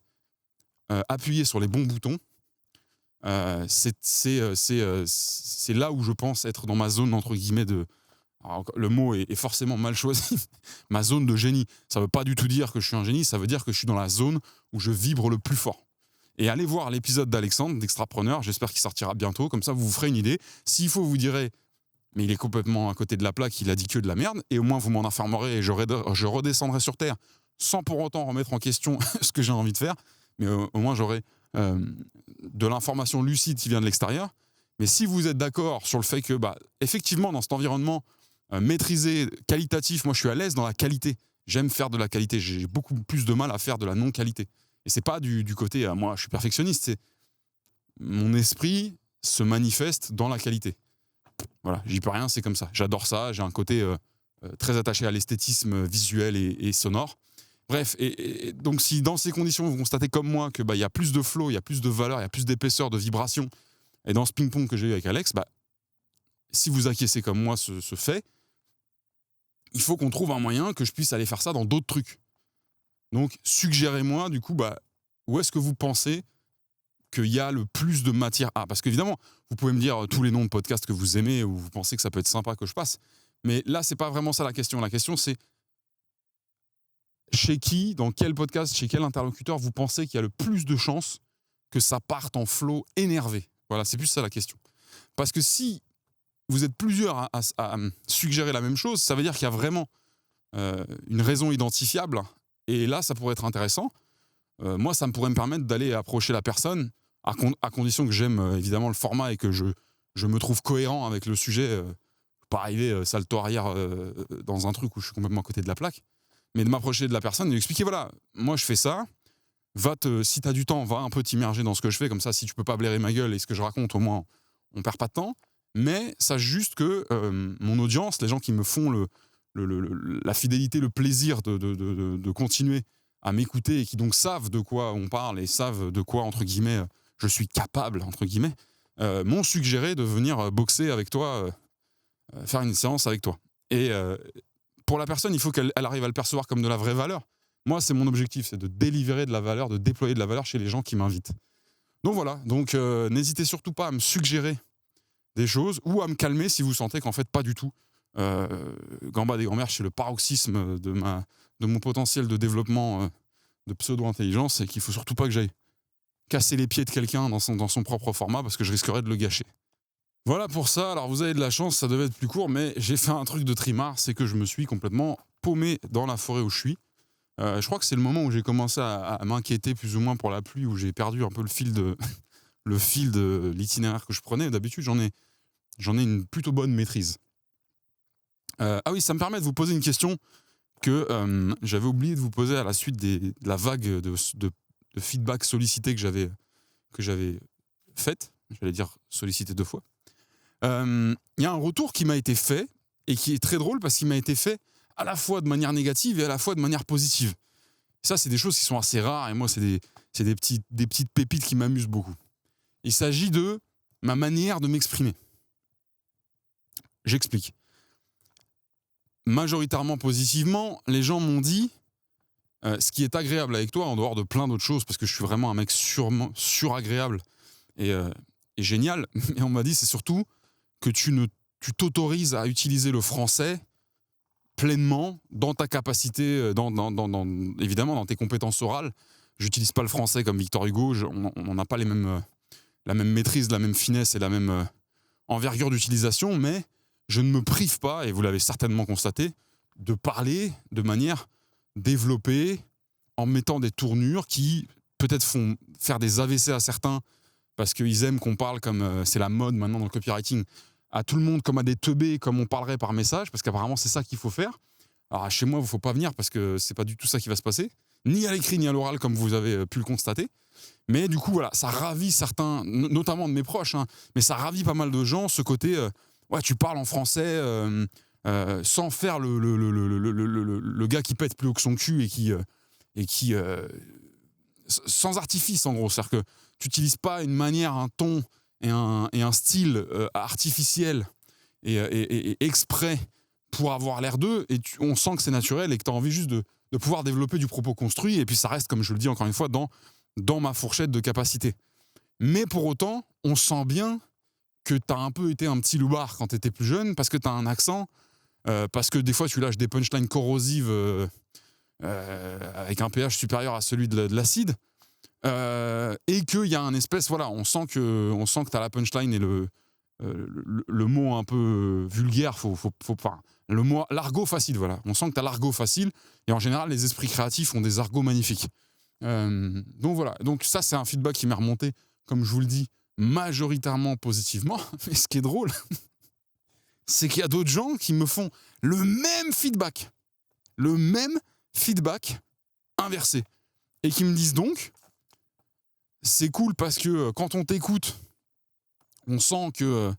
appuyer sur les bons boutons, c'est là où je pense être dans ma zone, entre guillemets, de... Alors, le mot est forcément mal choisi, ma zone de génie. Ça ne veut pas du tout dire que je suis un génie, ça veut dire que je suis dans la zone où je vibre le plus fort. Et allez voir l'épisode d'Alexandre, d'Extrapreneur, j'espère qu'il sortira bientôt, comme ça vous vous ferez une idée. S'il faut, vous direz, mais il est complètement à côté de la plaque, il a dit que de la merde, et au moins vous m'en informerez et je redescendrai sur Terre, sans pour autant remettre en question ce que j'ai envie de faire, mais au moins j'aurai de l'information lucide qui vient de l'extérieur. Mais si vous êtes d'accord sur le fait que, effectivement, dans cet environnement maîtrisé, qualitatif, moi je suis à l'aise dans la qualité. J'aime faire de la qualité. J'ai beaucoup plus de mal à faire de la non-qualité. Et c'est pas du côté, moi je suis perfectionniste, c'est mon esprit se manifeste dans la qualité. Voilà, j'y peux rien, c'est comme ça. J'adore ça, j'ai un côté très attaché à l'esthétisme visuel et sonore. Bref, et donc si dans ces conditions vous constatez comme moi que y a plus de flow, il y a plus de valeur, il y a plus d'épaisseur, de vibration, et dans ce ping-pong que j'ai eu avec Alex, si vous acquiescez comme moi ce fait, il faut qu'on trouve un moyen que je puisse aller faire ça dans d'autres trucs. Donc, suggérez-moi, du coup, où est-ce que vous pensez qu'il y a le plus de matière à... Parce qu'évidemment, vous pouvez me dire tous les noms de podcasts que vous aimez ou vous pensez que ça peut être sympa que je passe. Mais là, c'est pas vraiment ça la question. La question, c'est chez qui, dans quel podcast, chez quel interlocuteur vous pensez qu'il y a le plus de chances que ça parte en flow énervé. Voilà, c'est plus ça la question. Parce que si vous êtes plusieurs à suggérer la même chose, ça veut dire qu'il y a vraiment une raison identifiable. Et là, ça pourrait être intéressant. Moi, ça pourrait me permettre d'aller approcher la personne, à condition que j'aime évidemment le format et que je me trouve cohérent avec le sujet. Pas arriver salto arrière dans un truc où je suis complètement à côté de la plaque. Mais de m'approcher de la personne et lui expliquer, voilà, moi je fais ça. Si tu as du temps, va un peu t'immerger dans ce que je fais. Comme ça, si tu peux pas blairer ma gueule et ce que je raconte, au moins, on perd pas de temps. Mais sache juste que mon audience, les gens qui me font la fidélité, le plaisir de continuer à m'écouter et qui donc savent de quoi on parle et savent de quoi, entre guillemets, je suis capable, entre guillemets, m'ont suggéré de venir boxer avec toi, faire une séance avec toi. Et pour la personne, il faut qu'elle arrive à le percevoir comme de la vraie valeur. Moi, c'est mon objectif, c'est de délivrer de la valeur, de déployer de la valeur chez les gens qui m'invitent. Donc voilà, n'hésitez surtout pas à me suggérer des choses ou à me calmer si vous sentez qu'en fait pas du tout. Gambas des Gamberges, c'est le paroxysme de mon potentiel de développement de pseudo-intelligence et qu'il faut surtout pas que j'aille casser les pieds de quelqu'un dans son propre format parce que je risquerais de le gâcher. Voilà pour ça. Alors vous avez de la chance, ça devait être plus court, mais j'ai fait un truc de trimard, c'est que je me suis complètement paumé dans la forêt où je suis. Je crois que c'est le moment où j'ai commencé à m'inquiéter plus ou moins pour la pluie, où j'ai perdu un peu le fil de l'itinéraire que je prenais. D'habitude, j'en ai une plutôt bonne maîtrise. Ah oui, ça me permet de vous poser une question que j'avais oublié de vous poser à la suite de la vague de feedback sollicité que j'avais faite. J'allais dire sollicité 2 fois. Il y a un retour qui m'a été fait et qui est très drôle parce qu'il m'a été fait à la fois de manière négative et à la fois de manière positive. Ça, c'est des choses qui sont assez rares et moi, c'est des petites pépites qui m'amusent beaucoup. Il s'agit de ma manière de m'exprimer. J'explique. Majoritairement positivement, les gens m'ont dit ce qui est agréable avec toi, en dehors de plein d'autres choses, parce que je suis vraiment un mec suragréable et génial, mais on m'a dit c'est surtout que tu t'autorises à utiliser le français pleinement dans ta capacité, évidemment dans tes compétences orales. J'utilise pas le français comme Victor Hugo, on n'a pas la même maîtrise, la même finesse et la même envergure d'utilisation, mais je ne me prive pas, et vous l'avez certainement constaté, de parler de manière développée, en mettant des tournures qui peut-être font faire des AVC à certains, parce qu'ils aiment qu'on parle comme c'est la mode maintenant dans le copywriting, à tout le monde comme à des teubés, comme on parlerait par message, parce qu'apparemment c'est ça qu'il faut faire. Alors chez moi, il ne faut pas venir parce que c'est pas du tout ça qui va se passer, ni à l'écrit ni à l'oral comme vous avez pu le constater. Mais du coup, voilà, ça ravit certains, notamment de mes proches, hein, mais ça ravit pas mal de gens, ce côté, ouais, tu parles en français sans faire le gars qui pète plus haut que son cul et qui sans artifice en gros. C'est-à-dire que tu n'utilises pas une manière, un ton et un style artificiel et exprès pour avoir l'air d'eux, et on sent que c'est naturel et que tu as envie juste de pouvoir développer du propos construit, et puis ça reste, comme je le dis encore une fois, dans ma fourchette de capacité. Mais pour autant, on sent bien que tu as un peu été un petit loupard quand tu étais plus jeune, parce que tu as un accent, parce que des fois tu lâches des punchlines corrosives avec un pH supérieur à celui de l'acide, et qu'il y a un espèce, voilà, on sent que tu as la punchline et le mot un peu vulgaire, le mot l'argot facile, voilà. On sent que tu as l'argot facile, et en général les esprits créatifs ont des argots magnifiques. Donc voilà, donc ça c'est un feedback qui m'est remonté, comme je vous le dis, majoritairement positivement. Mais ce qui est drôle, c'est qu'il y a d'autres gens qui me font le même feedback inversé, et qui me disent donc c'est cool parce que quand on t'écoute, on sent que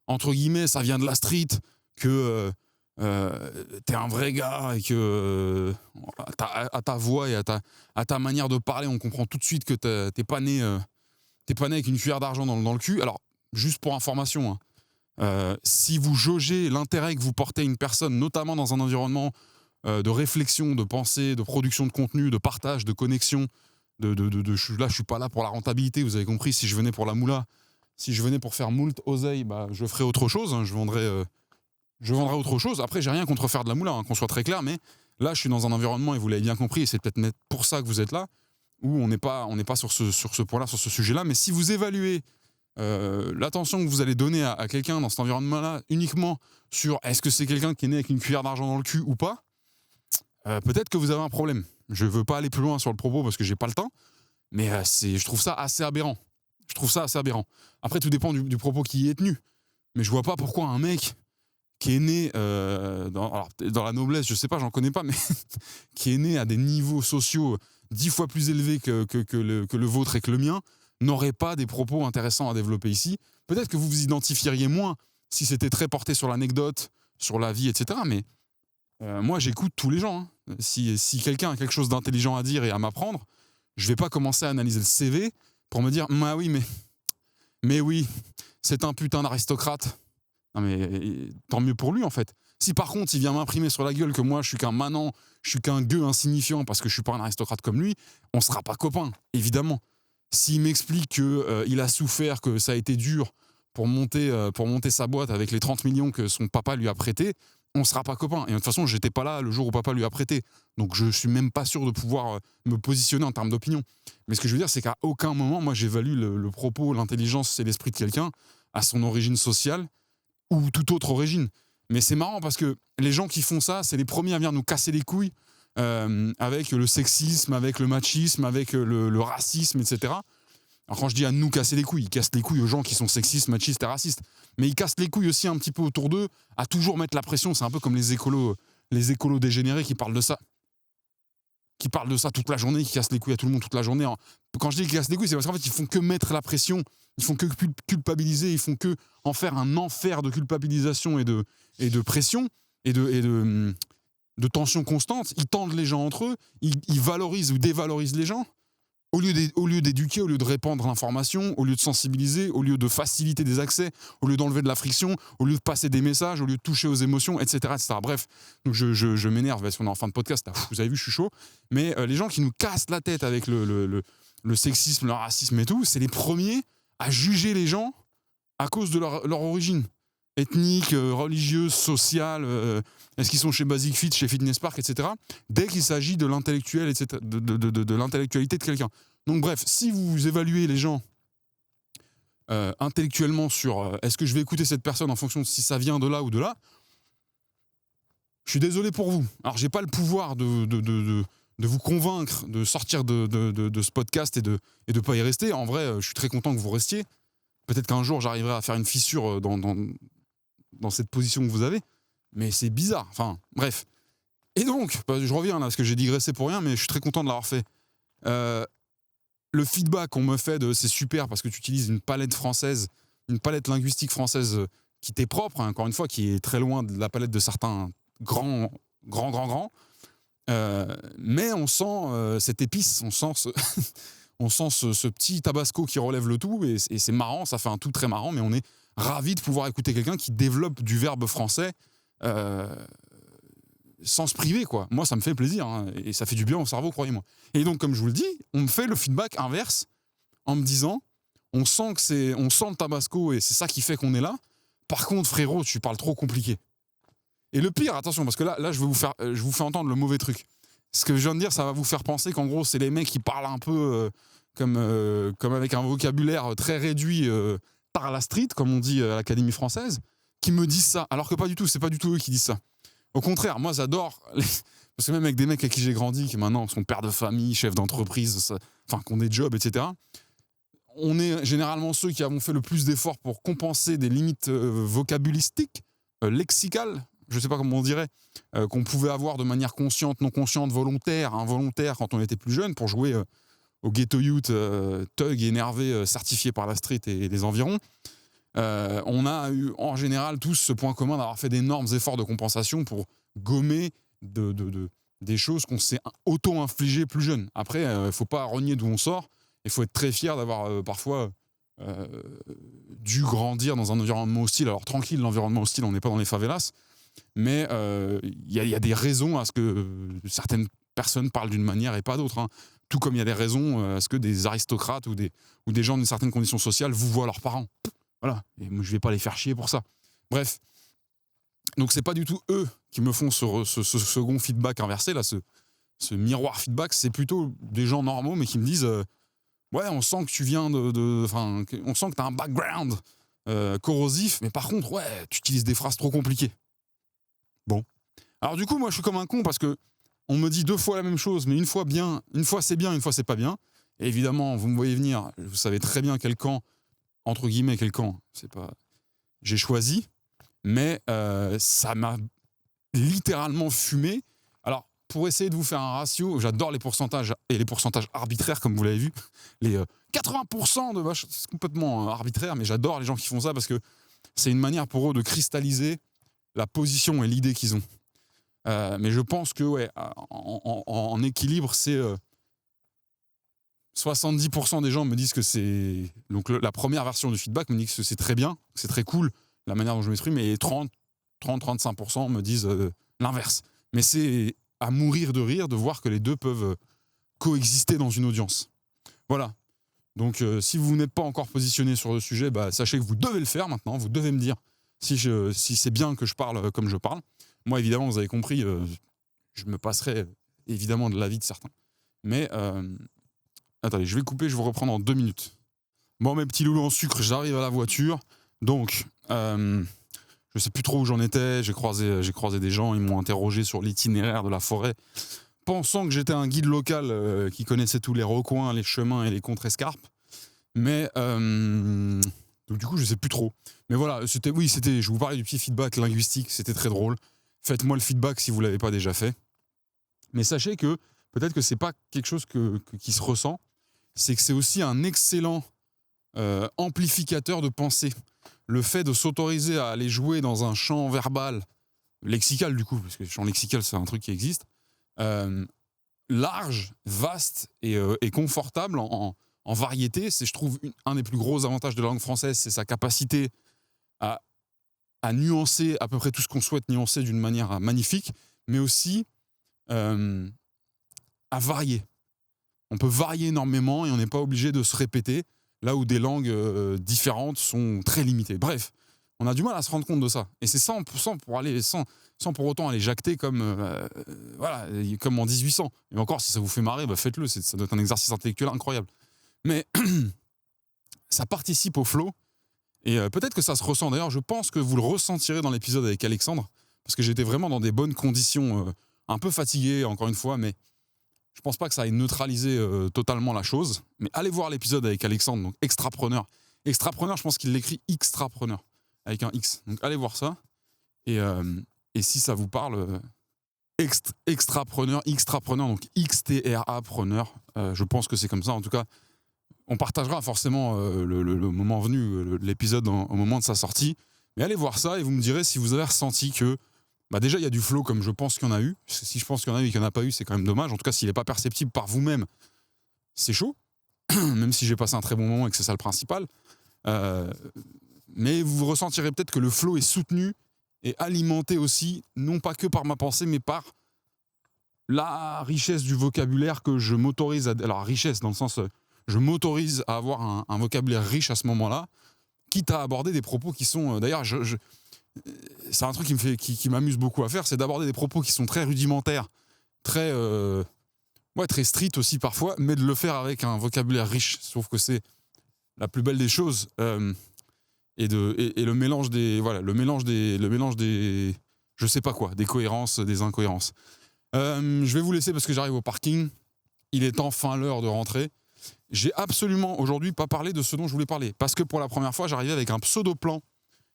entre guillemets ça vient de la street, que t'es un vrai gars, et que à ta voix et à ta manière de parler, on comprend tout de suite que t'es pas né avec une cuillère d'argent dans le cul. Alors, juste pour information, hein, si vous jaugez l'intérêt que vous portez à une personne, notamment dans un environnement de réflexion, de pensée, de production de contenu, de partage, de connexion, là, je suis pas là pour la rentabilité, vous avez compris. Si je venais pour la moula, si je venais pour faire moult oseille, bah, je ferais autre chose, hein, je vendrais autre chose. Après, j'ai rien contre faire de la moula, hein, qu'on soit très clair, mais là, je suis dans un environnement, et vous l'avez bien compris, et c'est peut-être pour ça que vous êtes là, où on n'est pas sur ce point-là, sur ce sujet-là. Mais si vous évaluez l'attention que vous allez donner à quelqu'un dans cet environnement-là uniquement sur est-ce que c'est quelqu'un qui est né avec une cuillère d'argent dans le cul ou pas, peut-être que vous avez un problème. Je veux pas aller plus loin sur le propos parce que j'ai pas le temps, mais je trouve ça assez aberrant. Après, tout dépend du propos qui y est tenu. Mais je vois pas pourquoi un mec qui est né dans la noblesse, je sais pas, j'en connais pas, mais qui est né à des niveaux sociaux 10 fois plus élevés que le vôtre et que le mien, n'aurait pas des propos intéressants à développer ici. Peut-être que vous vous identifieriez moins si c'était très porté sur l'anecdote, sur la vie, etc. Mais moi, j'écoute tous les gens. Hein. Si quelqu'un a quelque chose d'intelligent à dire et à m'apprendre, je vais pas commencer à analyser le CV pour me dire « Ah oui, mais oui, c'est un putain d'aristocrate ». Non mais tant mieux pour lui, en fait. Si par contre il vient m'imprimer sur la gueule que moi je suis qu'un manant, je suis qu'un gueux insignifiant parce que je suis pas un aristocrate comme lui, on sera pas copains, évidemment. S'il m'explique que il a souffert, que ça a été dur pour monter sa boîte avec les 30 millions que son papa lui a prêté, on sera pas copains. Et de toute façon, j'étais pas là le jour où papa lui a prêté. Donc je suis même pas sûr de pouvoir me positionner en termes d'opinion. Mais ce que je veux dire, c'est qu'à aucun moment, moi j'évalue le propos, l'intelligence et l'esprit de quelqu'un à son origine sociale ou toute autre origine. Mais c'est marrant parce que les gens qui font ça, c'est les premiers à venir nous casser les couilles avec le sexisme, avec le machisme, avec le racisme, etc. Alors quand je dis à nous casser les couilles, ils cassent les couilles aux gens qui sont sexistes, machistes et racistes. Mais ils cassent les couilles aussi un petit peu autour d'eux à toujours mettre la pression. C'est un peu comme les écolos dégénérés qui parlent de ça. Qui parlent de ça toute la journée, qui cassent les couilles à tout le monde toute la journée. Quand je dis qu'ils cassent les couilles, c'est parce qu'en fait, ils font que mettre la pression, ils font que culpabiliser, ils font que en faire un enfer de culpabilisation et de pression et de tension constante. Ils tendent les gens entre eux, ils valorisent ou dévalorisent les gens. au lieu d'éduquer, au lieu de répandre l'information, au lieu de sensibiliser, au lieu de faciliter des accès, au lieu d'enlever de la friction, au lieu de passer des messages, au lieu de toucher aux émotions, etc. etc. Bref, donc je m'énerve, parce qu'on est en fin de podcast, là, vous avez vu, je suis chaud. Mais les gens qui nous cassent la tête avec le sexisme, le racisme et tout, c'est les premiers à juger les gens à cause de leur origine ethnique, religieuse, sociale, est-ce qu'ils sont chez Basic Fit, chez Fitness Park, etc. Dès qu'il s'agit de l'intellectuel, etc., de l'intellectualité de quelqu'un. Donc bref, si vous évaluez les gens intellectuellement sur est-ce que je vais écouter cette personne en fonction de si ça vient de là ou de là, je suis désolé pour vous. Alors j'ai pas le pouvoir de vous convaincre de sortir de ce podcast et de pas y rester. En vrai, je suis très content que vous restiez. Peut-être qu'un jour j'arriverai à faire une fissure dans cette position que vous avez, mais c'est bizarre. Enfin, bref. Et donc, je reviens là, parce que j'ai digressé pour rien, mais je suis très content de l'avoir fait. Le feedback qu'on me fait de c'est super parce que tu utilises une palette française, une palette linguistique française qui t'est propre, hein, encore une fois, qui est très loin de la palette de certains grands. Mais on sent cette épice, on sent ce petit tabasco qui relève le tout, et c'est marrant, ça fait un tout très marrant, mais on est ravis de pouvoir écouter quelqu'un qui développe du verbe français sans se priver, quoi. Moi, ça me fait plaisir, hein, et ça fait du bien au cerveau, croyez-moi. Et donc, comme je vous le dis, on me fait le feedback inverse en me disant, on sent le tabasco et c'est ça qui fait qu'on est là. Par contre, frérot, tu parles trop compliqué. Et le pire, attention, parce que là, je vous fais entendre le mauvais truc. Ce que je viens de dire, ça va vous faire penser qu'en gros, c'est les mecs qui parlent un peu comme avec un vocabulaire très réduit par la street, comme on dit à l'Académie française, qui me disent ça. Alors que pas du tout, c'est pas du tout eux qui disent ça. Au contraire, moi, j'adore... Parce que même avec des mecs avec qui j'ai grandi, qui maintenant sont pères de famille, chefs d'entreprise, enfin, qui ont des jobs, etc., on est généralement ceux qui avons fait le plus d'efforts pour compenser des limites vocabulistiques, lexicales, je ne sais pas comment on dirait, qu'on pouvait avoir de manière consciente, non consciente, volontaire, involontaire quand on était plus jeune, pour jouer au ghetto youth, thug énervé, certifié par la street et les environs. On a eu en général tous ce point commun d'avoir fait d'énormes efforts de compensation pour gommer des choses qu'on s'est auto-infligées plus jeune. Après, il ne faut pas renier d'où on sort, il faut être très fier d'avoir parfois dû grandir dans un environnement hostile. Alors tranquille, l'environnement hostile, on n'est pas dans les favelas, mais il y a des raisons à ce que certaines personnes parlent d'une manière et pas d'autre, hein. Tout comme il y a des raisons à ce que des aristocrates ou des gens d'une certaine condition sociale vous voient leurs parents. Voilà, et moi, je vais pas les faire chier pour ça. Bref, donc c'est pas du tout eux qui me font ce second feedback inversé, là, ce miroir feedback, c'est plutôt des gens normaux, mais qui me disent ouais, on sent que tu viens on sent que tu as un background corrosif, mais par contre, ouais, tu utilises des phrases trop compliquées. Bon. Alors du coup, moi, je suis comme un con parce que on me dit 2 fois la même chose, mais une fois c'est bien, une fois c'est pas bien. Et évidemment, vous me voyez venir, vous savez très bien quel camp, entre guillemets, quel camp, c'est pas... j'ai choisi, mais ça m'a littéralement fumé. Alors, pour essayer de vous faire un ratio, j'adore les pourcentages, et les pourcentages arbitraires, comme vous l'avez vu, les 80% de vaches, c'est complètement arbitraire, mais j'adore les gens qui font ça parce que c'est une manière pour eux de cristalliser la position et l'idée qu'ils ont. Mais je pense que, ouais, en équilibre, c'est... 70% des gens me disent que c'est... Donc la première version du feedback me dit que c'est très bien, que c'est très cool, la manière dont je m'exprime, et 30-35% me disent l'inverse. Mais c'est à mourir de rire de voir que les deux peuvent coexister dans une audience. Voilà. Donc si vous n'êtes pas encore positionné sur le sujet, bah, sachez que vous devez le faire maintenant, vous devez me dire si c'est bien que je parle comme je parle. Moi, évidemment, vous avez compris, je me passerai évidemment de l'avis de certains. Mais... attendez, je vais couper, je vais vous reprendre en 2 minutes. Bon, mes petits loulous en sucre, j'arrive à la voiture. Donc, je sais plus trop où j'en étais. J'ai croisé des gens, ils m'ont interrogé sur l'itinéraire de la forêt, pensant que j'étais un guide local qui connaissait tous les recoins, les chemins et les contre-escarpes. Mais, donc du coup, je sais plus trop. Mais voilà, je vous parlais du petit feedback linguistique, c'était très drôle. Faites-moi le feedback si vous l'avez pas déjà fait. Mais sachez que peut-être que c'est pas quelque chose qui se ressent, c'est que c'est aussi un excellent amplificateur de pensée. Le fait de s'autoriser à aller jouer dans un champ verbal, lexical du coup, parce que le champ lexical c'est un truc qui existe, large, vaste et confortable en variété. C'est, je trouve, un des plus gros avantages de la langue française, c'est sa capacité à nuancer à peu près tout ce qu'on souhaite nuancer d'une manière magnifique, mais aussi à varier. On peut varier énormément et on n'est pas obligé de se répéter, là où des langues différentes sont très limitées. Bref, on a du mal à se rendre compte de ça. Et c'est sans pour autant aller jacter comme en 1800. Et encore, si ça vous fait marrer, faites-le. Ça doit être un exercice intellectuel incroyable. Mais ça participe au flow. Et peut-être que ça se ressent. D'ailleurs, je pense que vous le ressentirez dans l'épisode avec Alexandre, parce que j'étais vraiment dans des bonnes conditions, un peu fatigué, encore une fois, mais je pense pas que ça ait neutralisé totalement la chose. Mais allez voir l'épisode avec Alexandre, donc Extrapreneur. Extrapreneur, je pense qu'il l'écrit Extrapreneur, avec un X. Donc allez voir ça. Et si ça vous parle, Extrapreneur, donc XTRA-preneur, je pense que c'est comme ça. En tout cas, on partagera forcément le moment venu, l'épisode au moment de sa sortie. Mais allez voir ça et vous me direz si vous avez ressenti que déjà, il y a du flow comme je pense qu'il y en a eu. Si je pense qu'il y en a eu et qu'il n'y en a pas eu, c'est quand même dommage. En tout cas, s'il n'est pas perceptible par vous-même, c'est chaud. Même si j'ai passé un très bon moment et que c'est ça le principal. Mais vous ressentirez peut-être que le flow est soutenu et alimenté aussi, non pas que par ma pensée, mais par la richesse du vocabulaire que je m'autorise à... Alors, richesse dans le sens... Je m'autorise à avoir un vocabulaire riche à ce moment-là, quitte à aborder des propos qui sont... D'ailleurs, c'est un truc qui m'amuse beaucoup à faire, c'est d'aborder des propos qui sont très rudimentaires, très street aussi parfois, mais de le faire avec un vocabulaire riche. Je trouve que c'est la plus belle des choses. Et le mélange des... Voilà, le mélange des... Je sais pas quoi, des cohérences, des incohérences. Je vais vous laisser parce que j'arrive au parking. Il est enfin l'heure de rentrer. J'ai absolument aujourd'hui pas parlé de ce dont je voulais parler, parce que pour la première fois, j'arrivais avec un pseudo-plan.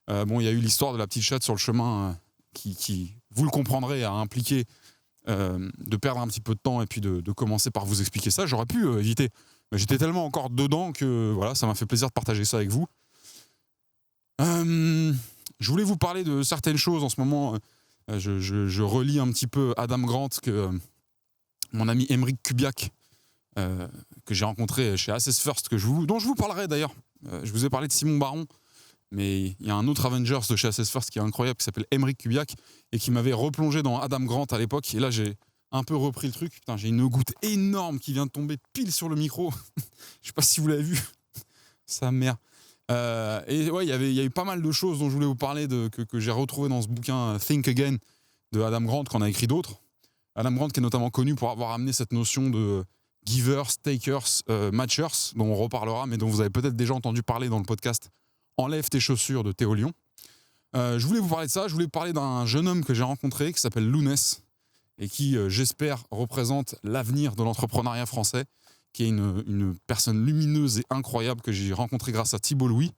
Il y a eu l'histoire de la petite chatte sur le chemin qui, vous le comprendrez, a impliqué de perdre un petit peu de temps et puis de commencer par vous expliquer ça. J'aurais pu éviter, mais j'étais tellement encore dedans que voilà, ça m'a fait plaisir de partager ça avec vous. Je voulais vous parler de certaines choses en ce moment. Je relis un petit peu Adam Grant, que mon ami Émeric Kubiak, que j'ai rencontré chez Assess First, dont je vous parlerai d'ailleurs. Je vous ai parlé de Simon Baron, mais il y a un autre Avengers de chez Assess First qui est incroyable, qui s'appelle Émeric Kubiak, et qui m'avait replongé dans Adam Grant à l'époque. Et là, j'ai un peu repris le truc. Putain, j'ai une goutte énorme qui vient de tomber pile sur le micro. Je sais pas si vous l'avez vu. Sa mère. Et ouais, il y a eu pas mal de choses dont je voulais vous parler, que j'ai retrouvé dans ce bouquin Think Again de Adam Grant, qu'on a écrit d'autres. Adam Grant qui est notamment connu pour avoir amené cette notion de givers, takers, matchers, dont on reparlera, mais dont vous avez peut-être déjà entendu parler dans le podcast Enlève tes chaussures de Théo Lyon. Je voulais vous parler de ça. Je voulais vous parler d'un jeune homme que j'ai rencontré qui s'appelle Lounès et qui, j'espère, représente l'avenir de l'entrepreneuriat français, qui est une personne lumineuse et incroyable que j'ai rencontrée grâce à Thibault Louis.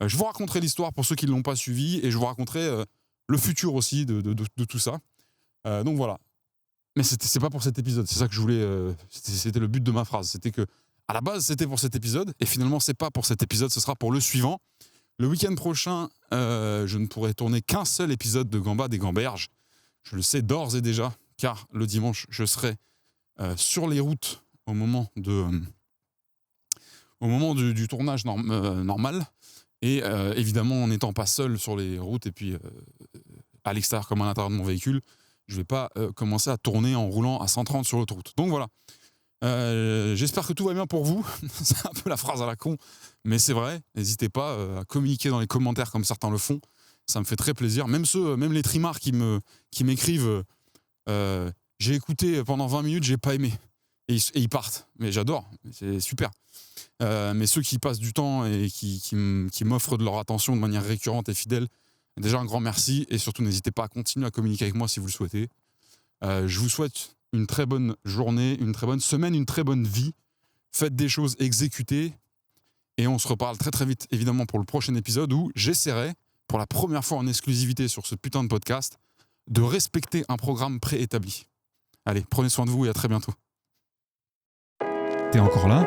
Je vous raconterai l'histoire pour ceux qui ne l'ont pas suivi et je vous raconterai le futur aussi de tout ça. Donc voilà. Mais c'est pas pour cet épisode, c'est ça que je voulais... c'était le but de ma phrase. C'était que, à la base, c'était pour cet épisode et finalement, c'est pas pour cet épisode, ce sera pour le suivant. Le week-end prochain, je ne pourrai tourner qu'un seul épisode de Gambas des Gamberges. Je le sais d'ores et déjà, car le dimanche, je serai sur les routes au moment du tournage normal. Et évidemment, en n'étant pas seul sur les routes et puis à l'extérieur comme à l'intérieur de mon véhicule, je ne vais pas commencer à tourner en roulant à 130 sur l'autoroute. Donc voilà. J'espère que tout va bien pour vous. C'est un peu la phrase à la con, mais c'est vrai. N'hésitez pas à communiquer dans les commentaires comme certains le font. Ça me fait très plaisir. Même les trimards qui m'écrivent j'ai écouté pendant 20 minutes, j'ai pas aimé. Et ils partent. Mais j'adore. C'est super. Mais ceux qui passent du temps et qui m'offrent de leur attention de manière récurrente et fidèle, déjà un grand merci. Et surtout, n'hésitez pas à continuer à communiquer avec moi si vous le souhaitez. Je vous souhaite une très bonne journée, une très bonne semaine, une très bonne vie. Faites des choses, exécutez. Et on se reparle très très vite, évidemment, pour le prochain épisode où j'essaierai, pour la première fois en exclusivité sur ce putain de podcast, de respecter un programme préétabli. Allez, prenez soin de vous et à très bientôt. T'es encore là ?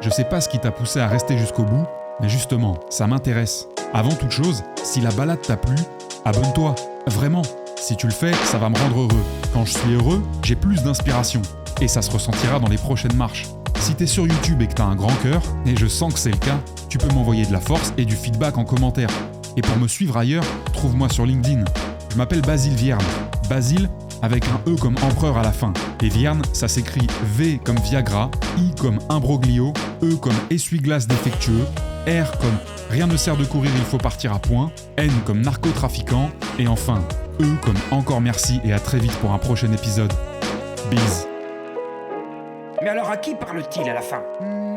Je sais pas ce qui t'a poussé à rester jusqu'au bout, mais justement, ça m'intéresse. Avant toute chose, si la balade t'a plu, abonne-toi. Vraiment. Si tu le fais, ça va me rendre heureux. Quand je suis heureux, j'ai plus d'inspiration. Et ça se ressentira dans les prochaines marches. Si t'es sur YouTube et que t'as un grand cœur, et je sens que c'est le cas, tu peux m'envoyer de la force et du feedback en commentaire. Et pour me suivre ailleurs, trouve-moi sur LinkedIn. Je m'appelle Basile Vierne. Basile avec un E comme empereur à la fin. Et Vierne, ça s'écrit V comme Viagra, I comme imbroglio, E comme essuie-glace défectueux, R comme rien ne sert de courir, il faut partir à point, N comme narcotrafiquant, et enfin E comme encore merci et à très vite pour un prochain épisode. Bise. Mais alors à qui parle-t-il à la fin?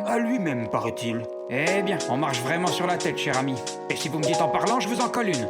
À lui-même, paraît-il. Eh bien, on marche vraiment sur la tête, cher ami. Et si vous me dites en parlant, je vous en colle une.